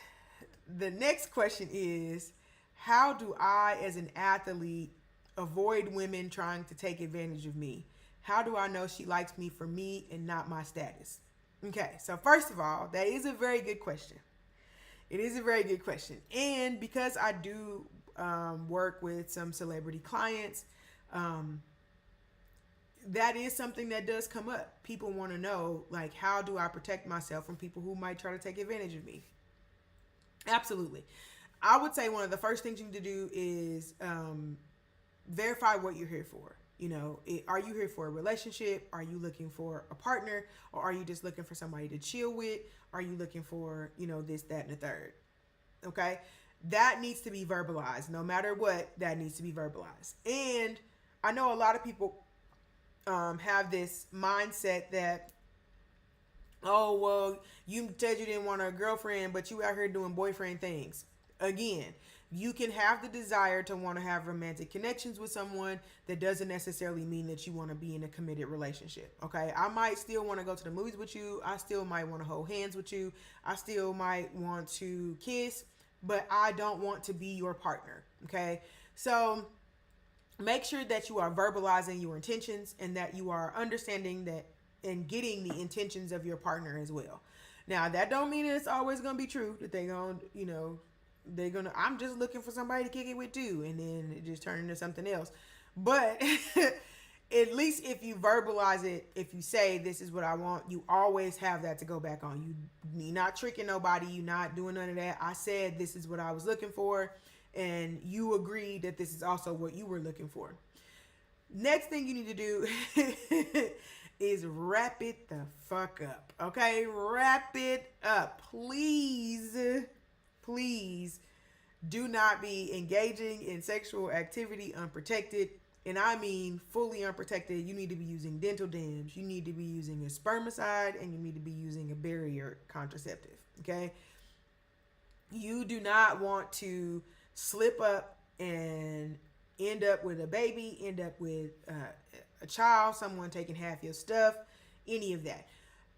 the next question is, how do I, as an athlete, avoid women trying to take advantage of me? How do I know she likes me for me and not my status? Okay, so first of all, that is a very good question. It is a very good question. And because I do work with some celebrity clients, that is something that does come up. People want to know, like, how do I protect myself from people who might try to take advantage of me? Absolutely. I would say one of the first things you need to do is verify what you're here for. Are you here for a relationship? Are you looking for a partner? Or are you just looking for somebody to chill with? Are you looking for, this, that, and the third? Okay? That needs to be verbalized. No matter what, that needs to be verbalized. And I know a lot of people have this mindset that, oh, well, you said you didn't want a girlfriend, but you out here doing boyfriend things. Again, you can have the desire to want to have romantic connections with someone. That doesn't necessarily mean that you want to be in a committed relationship. Okay, I might still want to go to the movies with you. I still might want to hold hands with you. I still might want to kiss, but I don't want to be your partner. Okay, so make sure that you are verbalizing your intentions and that you are understanding that and getting the intentions of your partner as well. Now, that don't mean it's always going to be true that I'm just looking for somebody to kick it with too, and then it just turn into something else. But at least if you verbalize it, if you say, this is what I want, you always have that to go back on. You're not tricking nobody. You're not doing none of that. I said, this is what I was looking for, and you agreed that this is also what you were looking for. Next thing you need to do is wrap it the fuck up. Okay? Wrap it up. Please do not be engaging in sexual activity unprotected. And I mean fully unprotected. You need to be using dental dams. You need to be using a spermicide, and you need to be using a barrier contraceptive. Okay? You do not want to slip up and end up with a baby, end up with a child, someone taking half your stuff, any of that.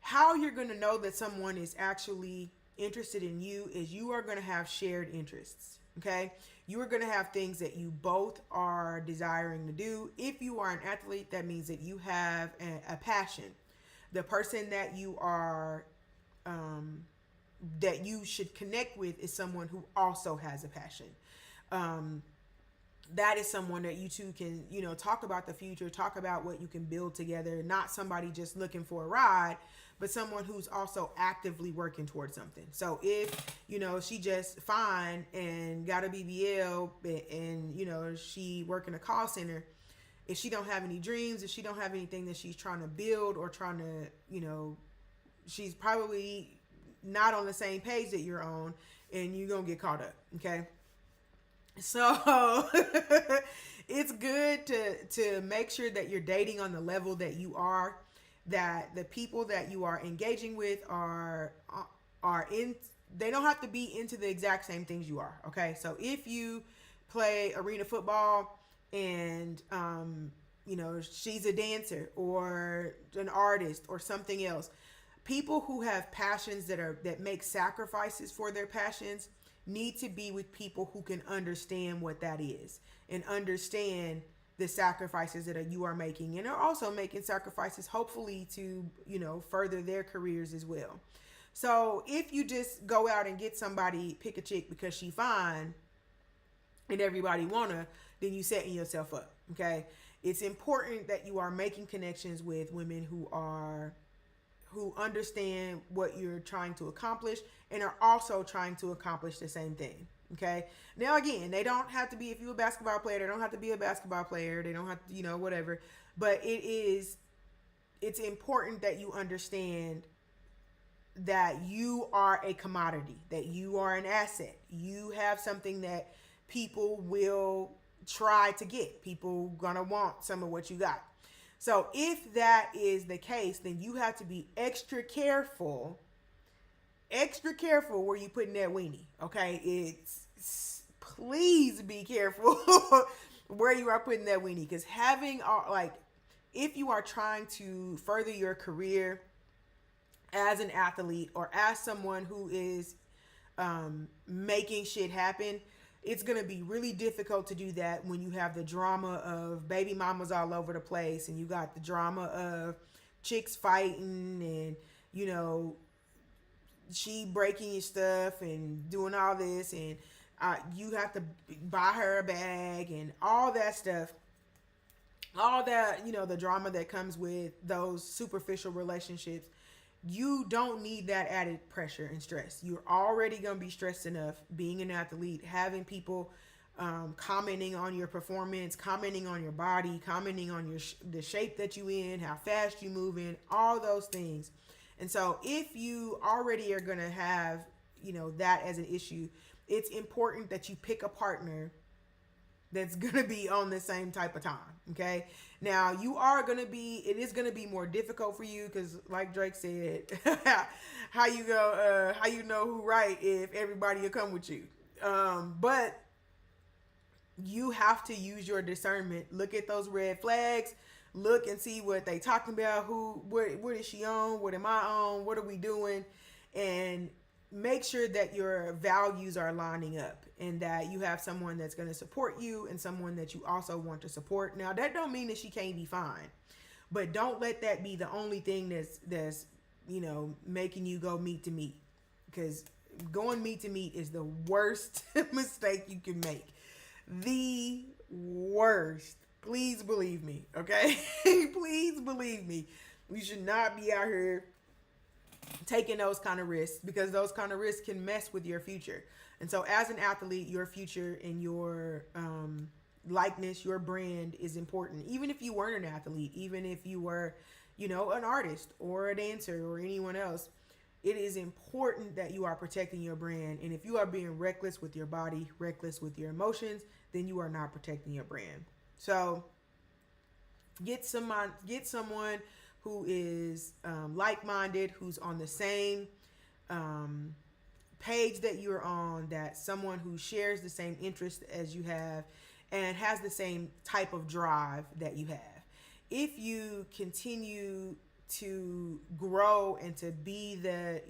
How you're going to know that someone is actually interested in you is you are going to have shared interests. Okay, you are going to have things that you both are desiring to do. If you are an athlete, that means that you have a passion. The person that you are that you should connect with is someone who also has a passion. Um, that is someone that you two can, talk about the future, talk about what you can build together, not somebody just looking for a ride, but someone who's also actively working towards something. So if, she just fine and got a BBL and, she work in a call center, if she don't have any dreams, if she don't have anything that she's trying to build or trying to, she's probably not on the same page that you're on, and you're going to get caught up. Okay. So it's good to make sure that you're dating on the level that you are, that the people that you are engaging with are in, they don't have to be into the exact same things you are. Okay. So if you play arena football and, she's a dancer or an artist or something else, people who have passions that make sacrifices for their passions need to be with people who can understand what that is and understand the sacrifices that you are making, and are also making sacrifices hopefully to, further their careers as well. So if you just go out and get somebody, pick a chick because she fine and everybody wanna, then you setting yourself up. Okay. It's important that you are making connections with women who understand what you're trying to accomplish and are also trying to accomplish the same thing. Okay. Now, again, they don't have to be, if you're a basketball player, they don't have to be a basketball player. They don't have to, whatever. But it's important that you understand that you are a commodity, that you are an asset. You have something that people will try to get. People gonna want some of what you got. So if that is the case, then you have to be extra careful where you putting that weenie. Okay, please be careful where you are putting that weenie, because if you are trying to further your career as an athlete or as someone who is making shit happen, it's going to be really difficult to do that when you have the drama of baby mamas all over the place, and you got the drama of chicks fighting and, she breaking your stuff and doing all this, and you have to buy her a bag and all that stuff. All that, the drama that comes with those superficial relationships. You don't need that added pressure and stress. You're already going to be stressed enough being an athlete, having people commenting on your performance, commenting on your body, commenting on the shape that you in, how fast you moving, all those things. And so if you already are going to have, that as an issue, it's important that you pick a partner that's going to be on the same type of time. Okay. Now it is going to be more difficult for you because, like Drake said, how you know who right if everybody will come with you. But you have to use your discernment. Look at those red flags. Look and see what they talking about. What is she on? What am I on? What are we doing? And make sure that your values are lining up and that you have someone that's going to support you and someone that you also want to support. Now, that don't mean that she can't be fine, but don't let that be the only thing that's making you go meet to meet, because going meet to meet is the worst mistake you can make. The worst. Please believe me, okay? Please believe me. We should not be out here taking those kind of risks, because those kind of risks can mess with your future. And so as an athlete, your future and your likeness, your brand is important. Even if you weren't an athlete, even if you were, an artist or a dancer or anyone else, it is important that you are protecting your brand. And if you are being reckless with your body, reckless with your emotions, then you are not protecting your brand. So get someone who is like-minded, who's on the same page that you're on, that someone who shares the same interest as you have and has the same type of drive that you have. If you continue to grow and to be the,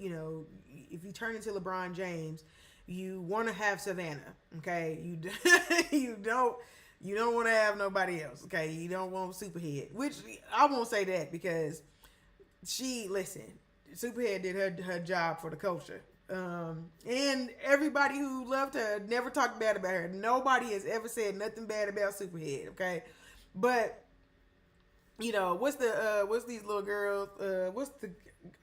if you turn into LeBron James, you want to have Savannah, okay? You don't want to have nobody else, okay? You don't want Superhead, which I won't say that because Superhead did her job for the culture. And everybody who loved her never talked bad about her. Nobody has ever said nothing bad about Superhead, okay? But what's these little girls?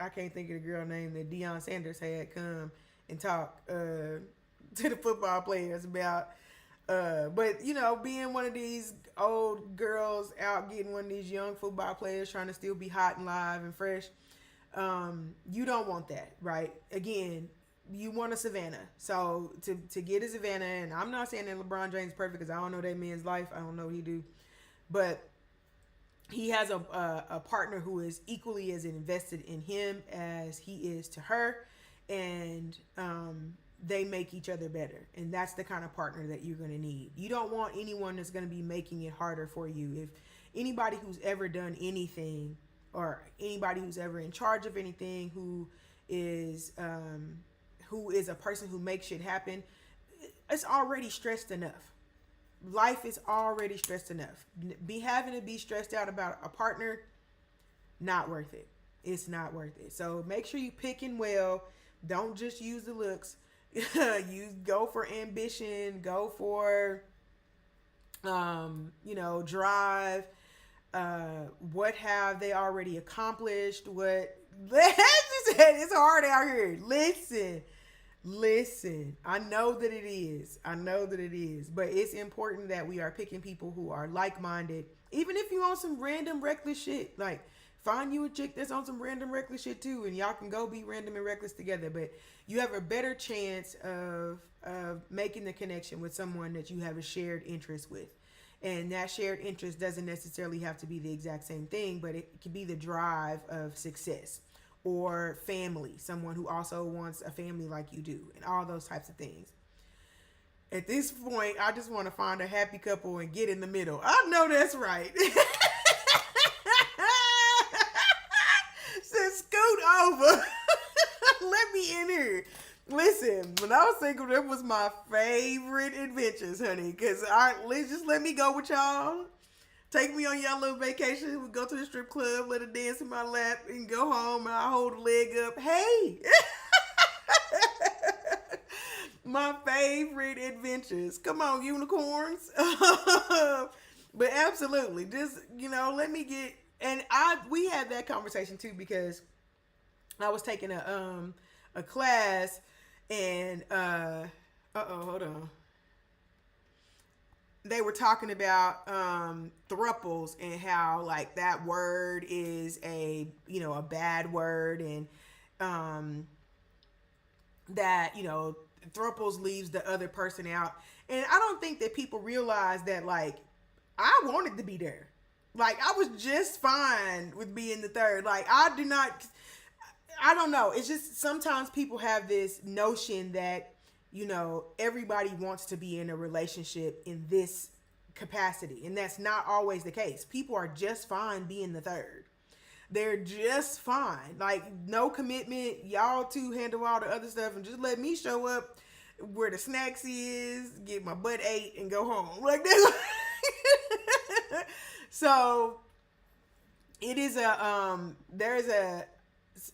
I can't think of the girl name that Deion Sanders had come and talk to the football players about. But being one of these old girls out getting one of these young football players trying to still be hot and live and fresh. You don't want that, right? Again, you want a Savannah. So to get a Savannah, and I'm not saying that LeBron James is perfect because I don't know that man's life. I don't know what he do. But he has a partner who is equally as invested in him as he is to her. And they make each other better. And that's the kind of partner that you're going to need. You don't want anyone that's going to be making it harder for you. If anybody who's ever done anything, or anybody who's ever in charge of anything, who is a person who makes shit happen, it's already stressed enough. Life is already stressed enough. Having to be stressed out about a partner, not worth it. It's not worth it. So make sure you picking well. Don't just use the looks. You go for ambition. Go for, drive. What have they already accomplished? It's hard out here. Listen. I know that it is. But it's important that we are picking people who are like-minded. Even if you on some random reckless shit. Like, find you a chick that's on some random reckless shit too, and y'all can go be random and reckless together. But you have a better chance of making the connection with someone that you have a shared interest with. And that shared interest doesn't necessarily have to be the exact same thing, but it could be the drive of success or family, someone who also wants a family like you do, and all those types of things. At this point, I just want to find a happy couple and get in the middle. I know that's right. So scoot over. Let me in here. Listen, when I was single, that was my favorite adventures, honey. Because let me go with y'all. Take me on y'all little vacation. We go to the strip club, let her dance in my lap, and go home, and I hold a leg up. Hey! My favorite adventures. Come on, unicorns. But absolutely, just, let me get... And we had that conversation, too, because I was taking a class, and hold on. They were talking about thruples and how like that word is a bad word, and that thruples leaves the other person out. And I don't think that people realize that, like, I wanted to be there. Like, I was just fine with being the third. Like, I don't know. It's just sometimes people have this notion that, everybody wants to be in a relationship in this capacity. And that's not always the case. People are just fine being the third. They're just fine. Like, no commitment. Y'all two handle all the other stuff and just let me show up where the snacks is, get my butt ate, and go home. Like, that's... So, it is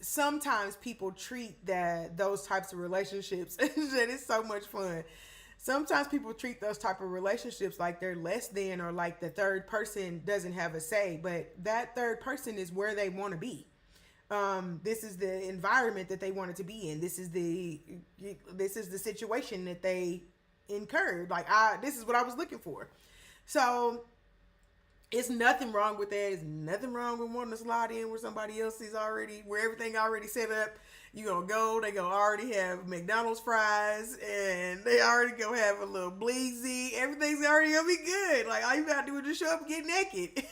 sometimes people treat those types of relationships, that it's so much fun. Sometimes people treat those type of relationships like they're less than, or like the third person doesn't have a say, but that third person is where they want to be. This is the environment that they wanted to be in. This is the situation that they incurred. Like, this is what I was looking for. So, it's nothing wrong with that. There's nothing wrong with wanting to slide in where somebody else is already, where everything already set up. You gonna go, they gonna already have McDonald's fries, and they already gonna have a little bleezy. Everything's already gonna be good. Like, all you gotta do is just show up and get naked.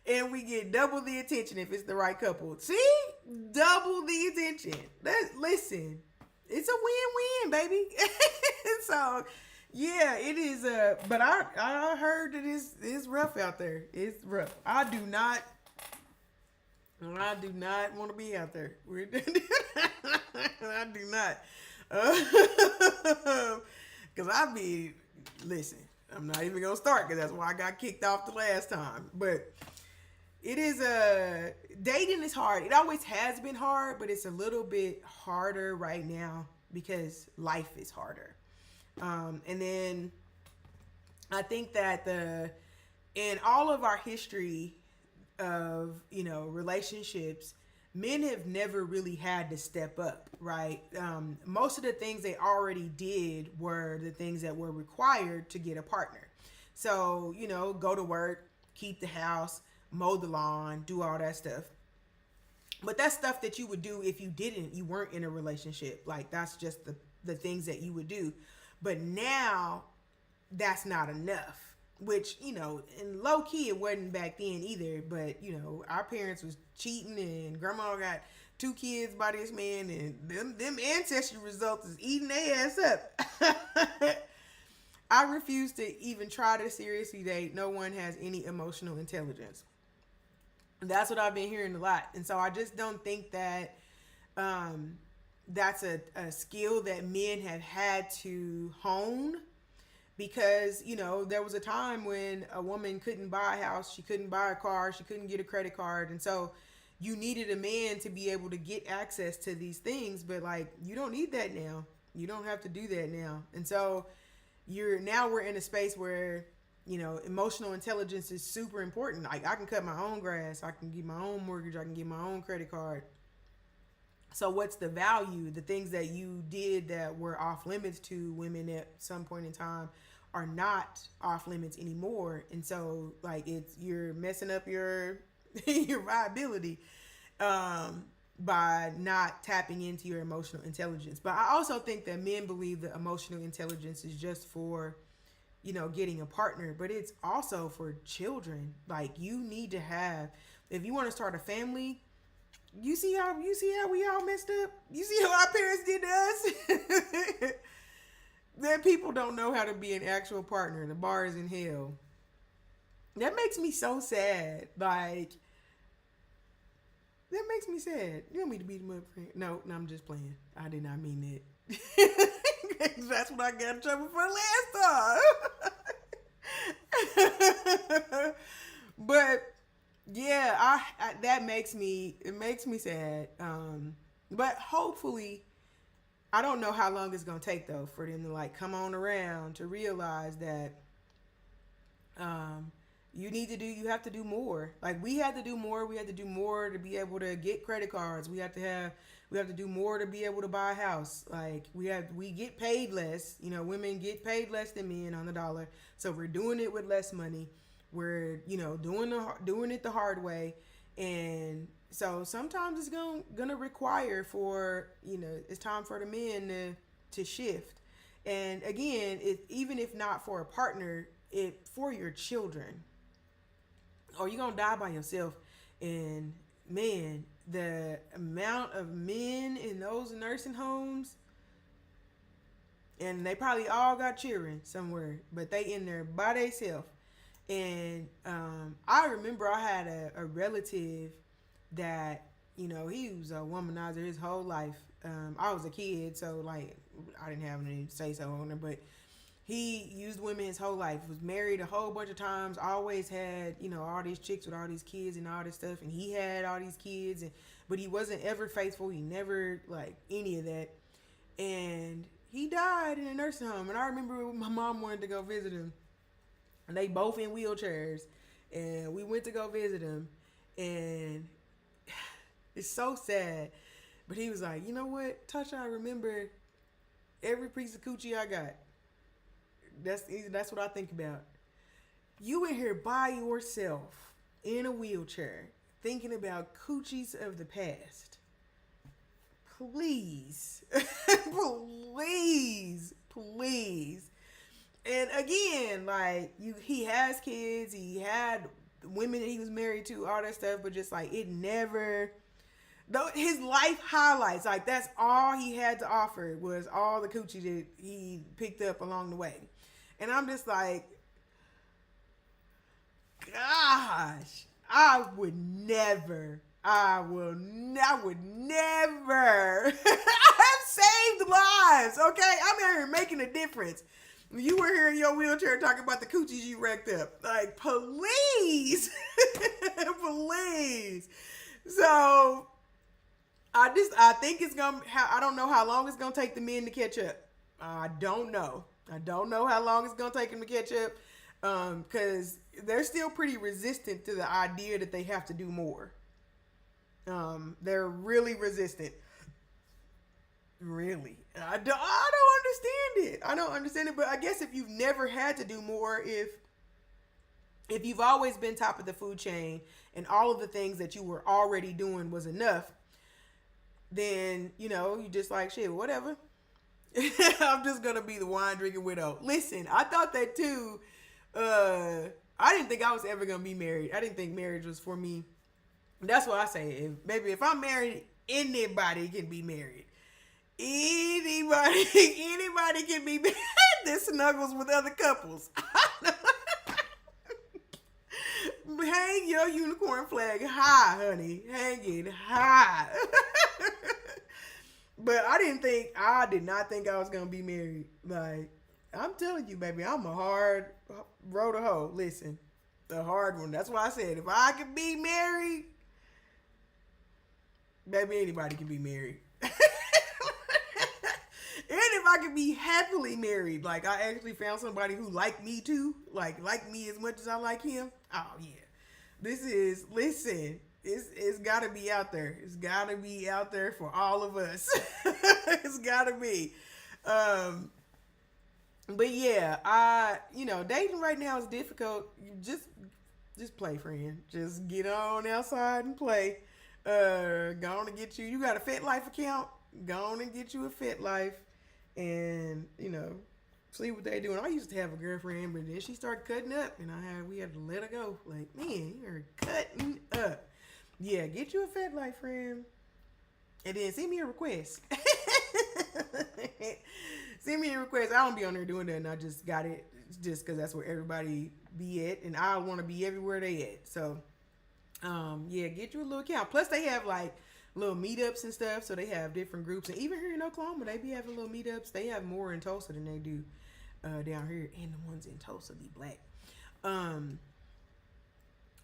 And we get double the attention if it's the right couple. See? Double the attention. Listen, it's a win-win, baby. So, yeah, it is. But I heard that it's rough out there. It's rough. I do not want to be out there. I do not. Because I be, listen, I'm not even going to start because that's why I got kicked off the last time. But it is dating is hard. It always has been hard, but it's a little bit harder right now because life is harder. And then I think that in all of our history of, relationships, men have never really had to step up, right? Most of the things they already did were the things that were required to get a partner. So, go to work, keep the house, mow the lawn, do all that stuff. But that's stuff that you would do if you weren't in a relationship. Like, that's just the things that you would do. But now that's not enough, which, and low key it wasn't back then either. But, our parents was cheating and grandma got 2 kids by this man and them ancestry results is eating their ass up. I refuse to even try to seriously date no one has any emotional intelligence. That's what I've been hearing a lot. And so I just don't think that that's a skill that men have had to hone because, there was a time when a woman couldn't buy a house, she couldn't buy a car, she couldn't get a credit card. And so you needed a man to be able to get access to these things. But like, you don't need that now. You don't have to do that now. And so we're in a space where, emotional intelligence is super important. Like, I can cut my own grass. I can get my own mortgage. I can get my own credit card. So what's the value? The things that you did that were off limits to women at some point in time are not off limits anymore. And so like you're messing up your your viability by not tapping into your emotional intelligence. But I also think that men believe that emotional intelligence is just for, getting a partner, but it's also for children. Like, you need to have, if you want to start a family, you see how we all messed up? You see how our parents did to us? That people don't know how to be an actual partner. The bar is in hell. That makes me so sad. Like, that makes me sad. You want me to beat him up? No, I'm just playing. I did not mean that. That's what I got in trouble for last time. But yeah, that makes me sad. But hopefully, I don't know how long it's gonna take though for them to like come on around to realize that you have to do more. Like, we had to do more. We had to do more to be able to get credit cards. We have to do more to be able to buy a house. Like, we get paid less. Women get paid less than men on the dollar. So we're doing it with less money. We're, doing it the hard way. And so sometimes it's gonna require for, it's time for the men to shift. And again, even if not for a partner, for your children. Or you're gonna die by yourself. And man, the amount of men in those nursing homes, and they probably all got children somewhere, but they in there by themselves. And I remember I had a relative that, he was a womanizer his whole life. I was a kid, so like I didn't have any say so on it, but he used women his whole life, was married a whole bunch of times, always had, all these chicks with all these kids and all this stuff. And he had all these kids, but he wasn't ever faithful. He never, like, any of that. And he died in a nursing home. And I remember my mom wanted to go visit him. And they both in wheelchairs. And we went to go visit him. And it's so sad. But he was like, you know what, Tasha, I remember every piece of coochie I got. That's what I think about. You in here by yourself in a wheelchair thinking about coochies of the past. Please. please. And again, like, he has kids, he had women that he was married to, all that stuff, but just like it never Though his life highlights, like that's all he had to offer was all the coochie that he picked up along the way. And I'm just like, gosh, I would never. I would never. I have saved lives, okay? I'm out here making a difference. You were here in your wheelchair talking about the coochies you wrecked up. Like, please. Please. So, I think it's gonna. I don't know how long it's gonna take the men to catch up. I don't know. I don't know how long it's gonna take them to catch up, because they're still pretty resistant to the idea that they have to do more. They're really resistant. Really, I don't understand it. I don't understand it. But I guess if you've never had to do more, if you've always been top of the food chain and all of the things that you were already doing was enough, then, you just like, shit, whatever. I'm just going to be the wine drinking widow. Listen, I thought that too. I didn't think I was ever going to be married. I didn't think marriage was for me. That's what I say. If I'm married, anybody can be married. Anybody can be married that snuggles with other couples. Hang your unicorn flag high, honey. Hang it high. But I did not think I was going to be married. Like, I'm telling you, baby, I'm a hard road to hoe. Listen, the hard one. That's why I said, if I could be married, baby, anybody can be married. And if I could be happily married, like I actually found somebody who liked me too, like me as much as I like him. Oh yeah, listen, it's got to be out there. It's got to be out there for all of us. It's got to be. But yeah, dating right now is difficult. Just play, friend. Just get on outside and play. Go on and get you. You got a FetLife account? Go on and get you a FetLife. And see what they do. And I used to have a girlfriend, but then she started cutting up, and we had to let her go. Like, man, you're cutting up. Yeah, get you a FetLife, friend, and then send me a request. Send me a request. I don't be on there doing that, and I just got it just because that's where everybody be at, and I want to be everywhere they at. So, yeah, get you a little account. Plus, they have like little meetups and stuff, so they have different groups, and even here in Oklahoma they be having little meetups. They have more in Tulsa than they do down here, and the ones in Tulsa be black.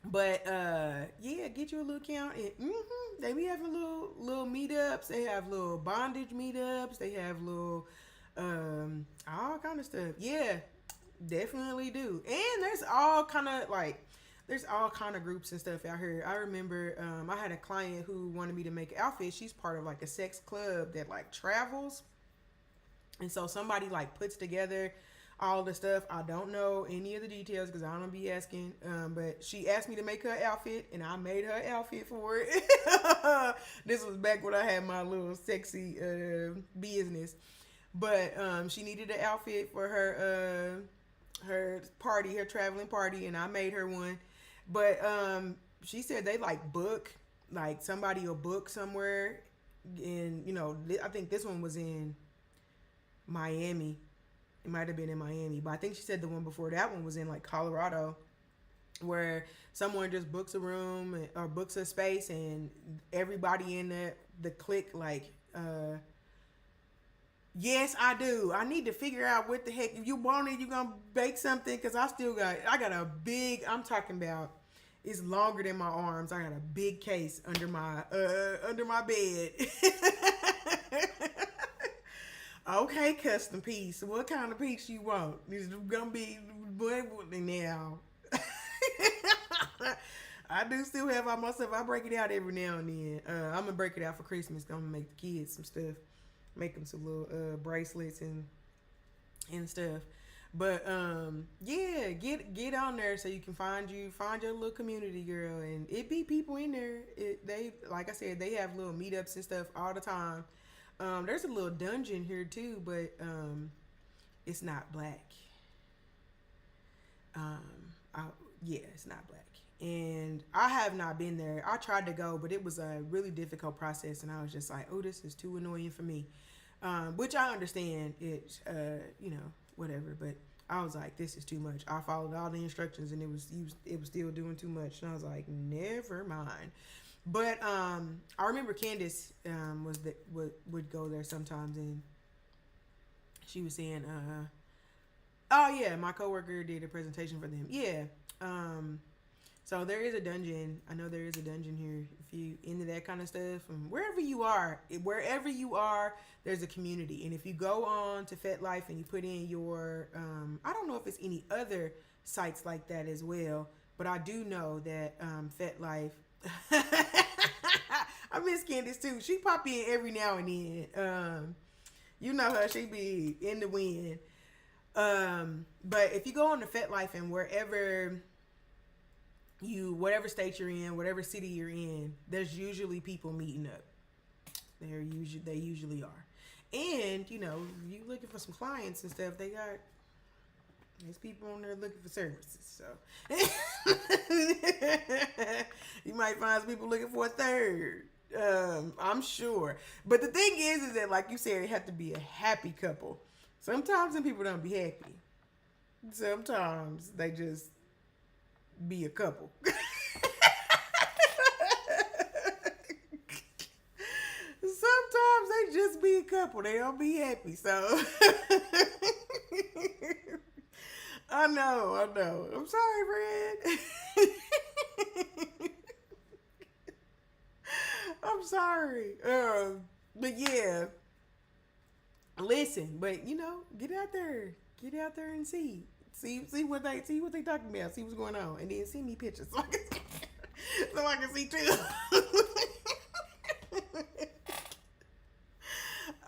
But yeah, get you a little account, and they be having little meetups. They have little bondage meetups. They have little all kind of stuff. Yeah, definitely do. And there's all kind of groups and stuff out here. I remember I had a client who wanted me to make outfits. She's part of like a sex club that like travels. And so somebody like puts together all the stuff. I don't know any of the details because I don't be asking. But she asked me to make her outfit, and I made her outfit for it. This was back when I had my little sexy business. But she needed an outfit for her party, her traveling party, and I made her one. But she said they like book, like somebody will book somewhere, and I think this one was in Miami. It might have been in Miami, but I think she said the one before that one was in like Colorado, where someone just books a room or books a space, and everybody in the clique like, yes, I do. I need to figure out what the heck. If you want it, you gonna bake something, because I got a big, I'm talking about, it's longer than my arms. I got a big case under my bed. Okay, custom piece. What kind of piece you want? It's gonna be now. I do still have all my stuff. I break it out every now and then. I'm gonna break it out for Christmas. I'm gonna make the kids some stuff. Make them some little bracelets and stuff. But yeah, get on there so you can find your little community, girl, and it be people in there. They, like I said, they have little meetups and stuff all the time. There's a little dungeon here too, but it's not black. Yeah, it's not black. And I have not been there. I tried to go, but it was a really difficult process, and I was just like, oh, this is too annoying for me. Which I understand it, whatever. But I was like, this is too much. I followed all the instructions, and it was still doing too much. And I was like, never mind. But I remember Candace would go there sometimes, and she was saying, oh yeah, my coworker did a presentation for them. Yeah. So there is a dungeon. I know there is a dungeon here. If you into that kind of stuff, and wherever you are, there's a community. And if you go on to FetLife and you put in your, I don't know if it's any other sites like that as well, but I do know that FetLife. I miss Candace too. She pop in every now and then. You know her. She be in the wind. But if you go on to FetLife and whatever state you're in, whatever city you're in, there's usually people meeting up. They usually are. And, you looking for some clients and stuff, there's people on there looking for services. So you might find some people looking for a third. I'm sure. But the thing is that, like you said, it have to be a happy couple. Sometimes some people don't be happy. Sometimes they just be a couple. Sometimes they just be a couple. They don't be happy. So I know. I'm sorry, Fred. I'm sorry. But yeah. Listen, but get out there and see what they talking about, see what's going on, and then send me pictures so I can see too.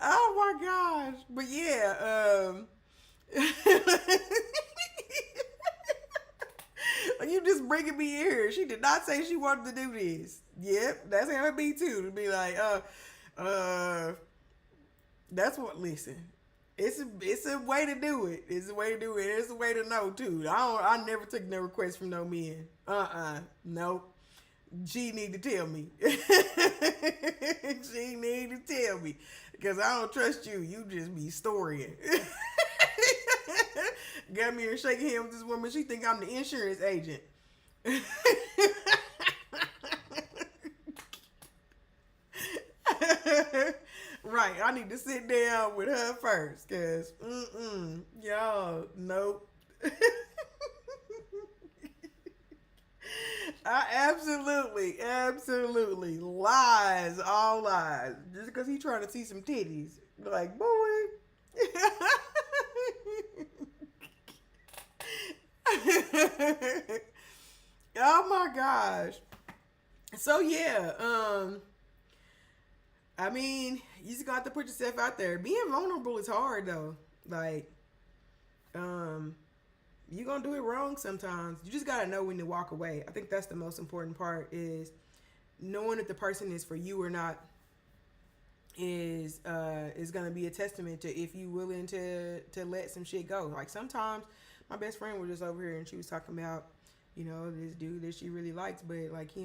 Oh my gosh. But yeah, you just bringing me here. She did not say she wanted to do this. Yep, that's how it be too. To be like, that's what. Listen, it's a way to do it. It's a way to do it. It's a way to know too. I never took no requests from no men. Nope. She need to tell me. She need to tell me, because I don't trust you. You just be storying. Got me here shaking hands with this woman. She think I'm the insurance agent. Right, I need to sit down with her first, because y'all, nope. I absolutely lies, all lies, just because he trying to see some titties. Like, boy. Oh my gosh. So yeah, I mean, you just got to put yourself out there. Being vulnerable is hard though. Like, you're going to do it wrong sometimes. You just got to know when to walk away. I think that's the most important part, is knowing if the person is for you or not is going to be a testament to if you willing to let some shit go. Like, sometimes my best friend was just over here and she was talking about, this dude that she really likes, but like,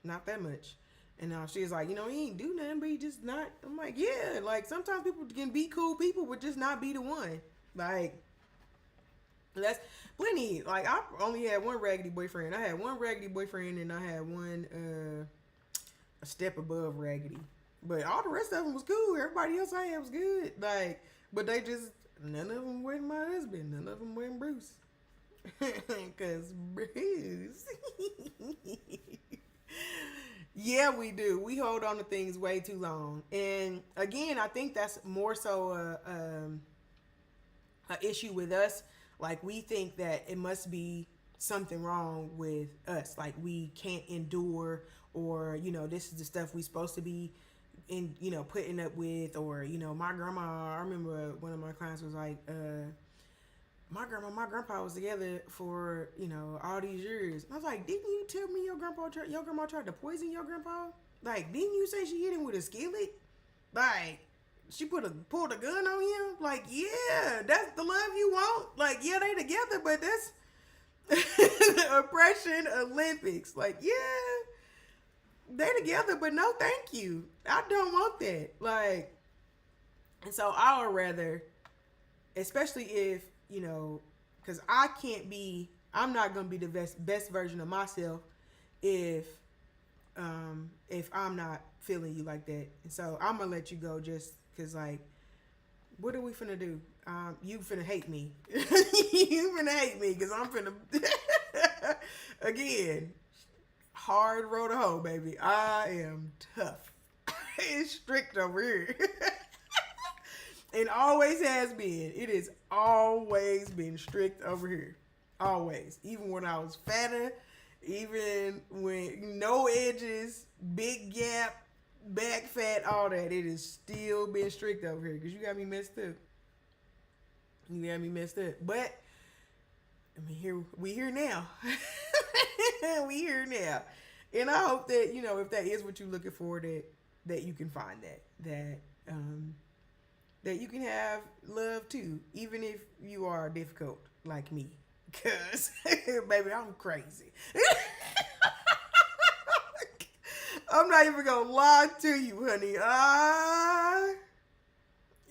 not that much. And she was like, he ain't do nothing, but he just not. I'm like, yeah, like sometimes people can be cool people, but just not be the one. Like, that's plenty. Like, I only had one raggedy boyfriend. I had one raggedy boyfriend, and I had one a step above raggedy. But all the rest of them was cool. Everybody else I had was good. Like, but they just, none of them wasn't my husband. None of them wasn't Bruce. Because Bruce. Yeah, we do. We hold on to things way too long. And again, I think that's more so a issue with us. Like, we think that it must be something wrong with us. Like, we can't endure, or, this is the stuff we supposed to be putting up with. Or, my grandma, I remember one of my clients was like, my grandpa was together for, all these years. And I was like, didn't you tell me your grandma tried to poison your grandpa? Like, didn't you say she hit him with a skillet? Like, she pulled a gun on him? Like, yeah, that's the love you want? Like, yeah, they together, but Oppression Olympics. Like, yeah, they together, but no, thank you. I don't want that. Like, and so I would rather, especially if because I'm not gonna be the best version of myself if I'm not feeling you like that. And so I'm gonna let you go just because, like, what are we finna do? You finna hate me. You finna hate me because I'm finna again, hard road to hoe, baby. I am tough. It's strict over here. And always has been. It has always been strict over here. Always. Even when I was fatter, even when no edges, big gap, back fat, all that, it has still been strict over here because you got me messed up. You got me messed up. But I mean, we here now. We here now. And I hope that, if that is what you're looking for, that you can find that you can have love too, even if you are difficult like me. Cause baby, I'm crazy. I'm not even gonna lie to you, honey. I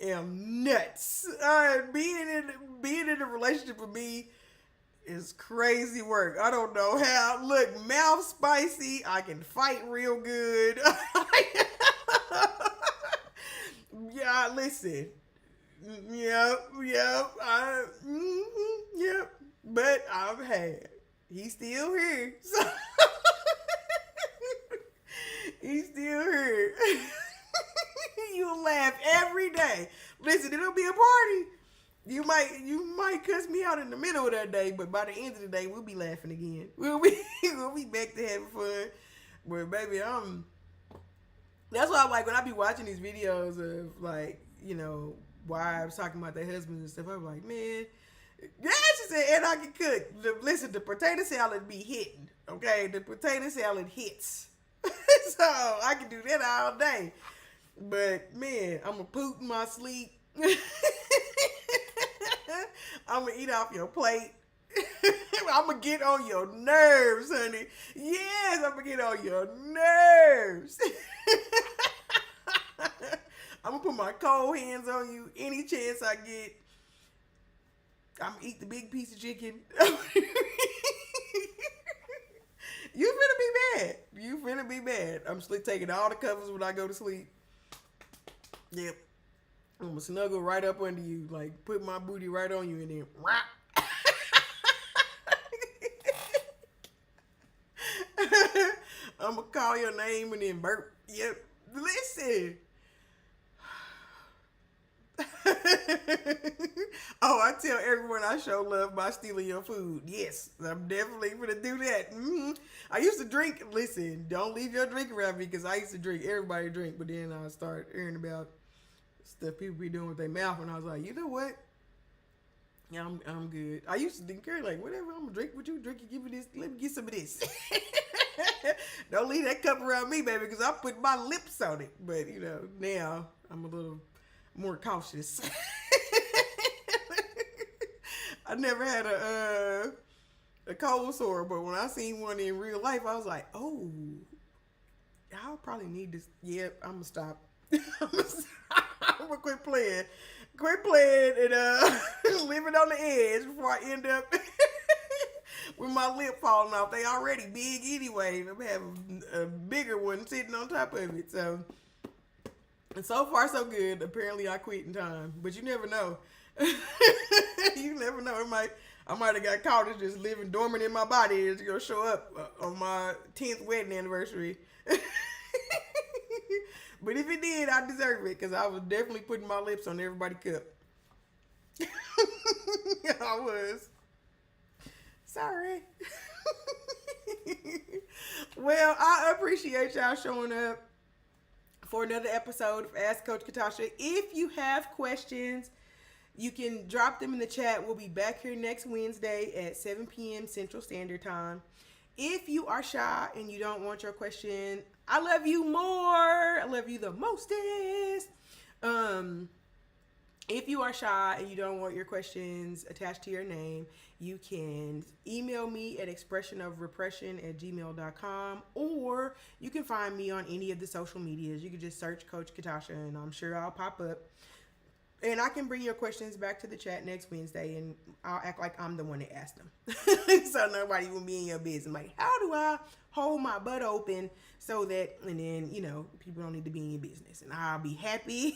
am nuts. Being in a relationship with me is crazy work. I don't know how. Look, mouth spicy. I can fight real good. Yeah, listen. Yep. Yep. But I've had. He's still here. So he's still here. You'll laugh every day. Listen, it'll be a party. You might cuss me out in the middle of that day, but by the end of the day, we'll be laughing again. We'll be back to having fun. But baby, that's why I like when I be watching these videos of, like, wives talking about their husbands and stuff. I'm like, man, yeah, she said, and I can cook. Listen, the potato salad be hitting. Okay, the potato salad hits. So I can do that all day. But man, I'm gonna poop in my sleep. I'm gonna eat off your plate. I'm gonna get on your nerves, honey. Yes, I'm gonna get on your nerves. I'm gonna put my cold hands on you any chance I get. I'm gonna eat the big piece of chicken. You finna be mad. You finna be mad. I'm taking all the covers when I go to sleep. Yep. I'm gonna snuggle right up under you, like put my booty right on you, and then I'm gonna call your name and then burp. Yep. Listen. Oh, I tell everyone I show love by stealing your food. Yes, I'm definitely gonna do that. Mm-hmm. I used to drink. Listen, don't leave your drink around me because I used to drink. Everybody drink, but then I start hearing about stuff people be doing with their mouth, and I was like, you know what? Yeah, I'm good. I used to encourage, like, whatever, I'm gonna drink what you drink. You give me this. Let me get some of this. Don't leave that cup around me, baby, because I put my lips on it. But now I'm a little more cautious. I never had a cold sore, but when I seen one in real life, I was like, oh, I'll probably need this. Yep, I'm gonna stop. I'm gonna quit playing and living on the edge before I end up with my lip falling off. They already big anyway. I'm having a bigger one sitting on top of it. So, and so far so good. Apparently I quit in time, but you never know. You never know. I might have got caught as just living dormant in my body. It's gonna show up on my 10th wedding anniversary. But if it did, I deserve it because I was definitely putting my lips on everybody's cup. I was. Sorry. Well, I appreciate y'all showing up for another episode of Ask Coach Catasha. If you have questions, you can drop them in the chat. We'll be back here next Wednesday at 7 p.m. Central Standard Time. If you are shy and you don't want your question, I love you more. I love you the mostest. If you are shy and you don't want your questions attached to your name, you can email me at expressionofrepression@gmail.com, or you can find me on any of the social medias. You can just search Coach Catasha and I'm sure I'll pop up. And I can bring your questions back to the chat next Wednesday, and I'll act like I'm the one that asked them. So nobody will be in your business. Like, how do I hold my butt open so that, and then, people don't need to be in your business. And I'll be happy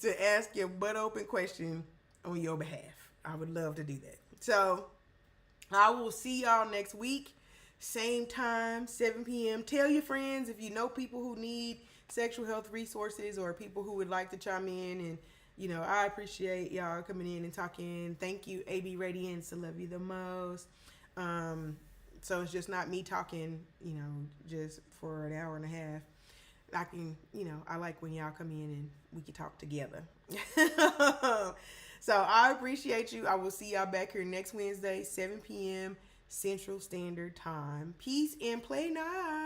to ask your butt open question on your behalf. I would love to do that. So I will see y'all next week. Same time, 7 p.m. Tell your friends if you know people who need sexual health resources or people who would like to chime in. And I appreciate y'all coming in and talking. Thank you, AB Radiance. I love you the most. So it's just not me talking, just for an hour and a half. I can, I like when y'all come in and we can talk together. So I appreciate you. I will see y'all back here next Wednesday, 7 p.m. Central Standard Time. Peace and play nice.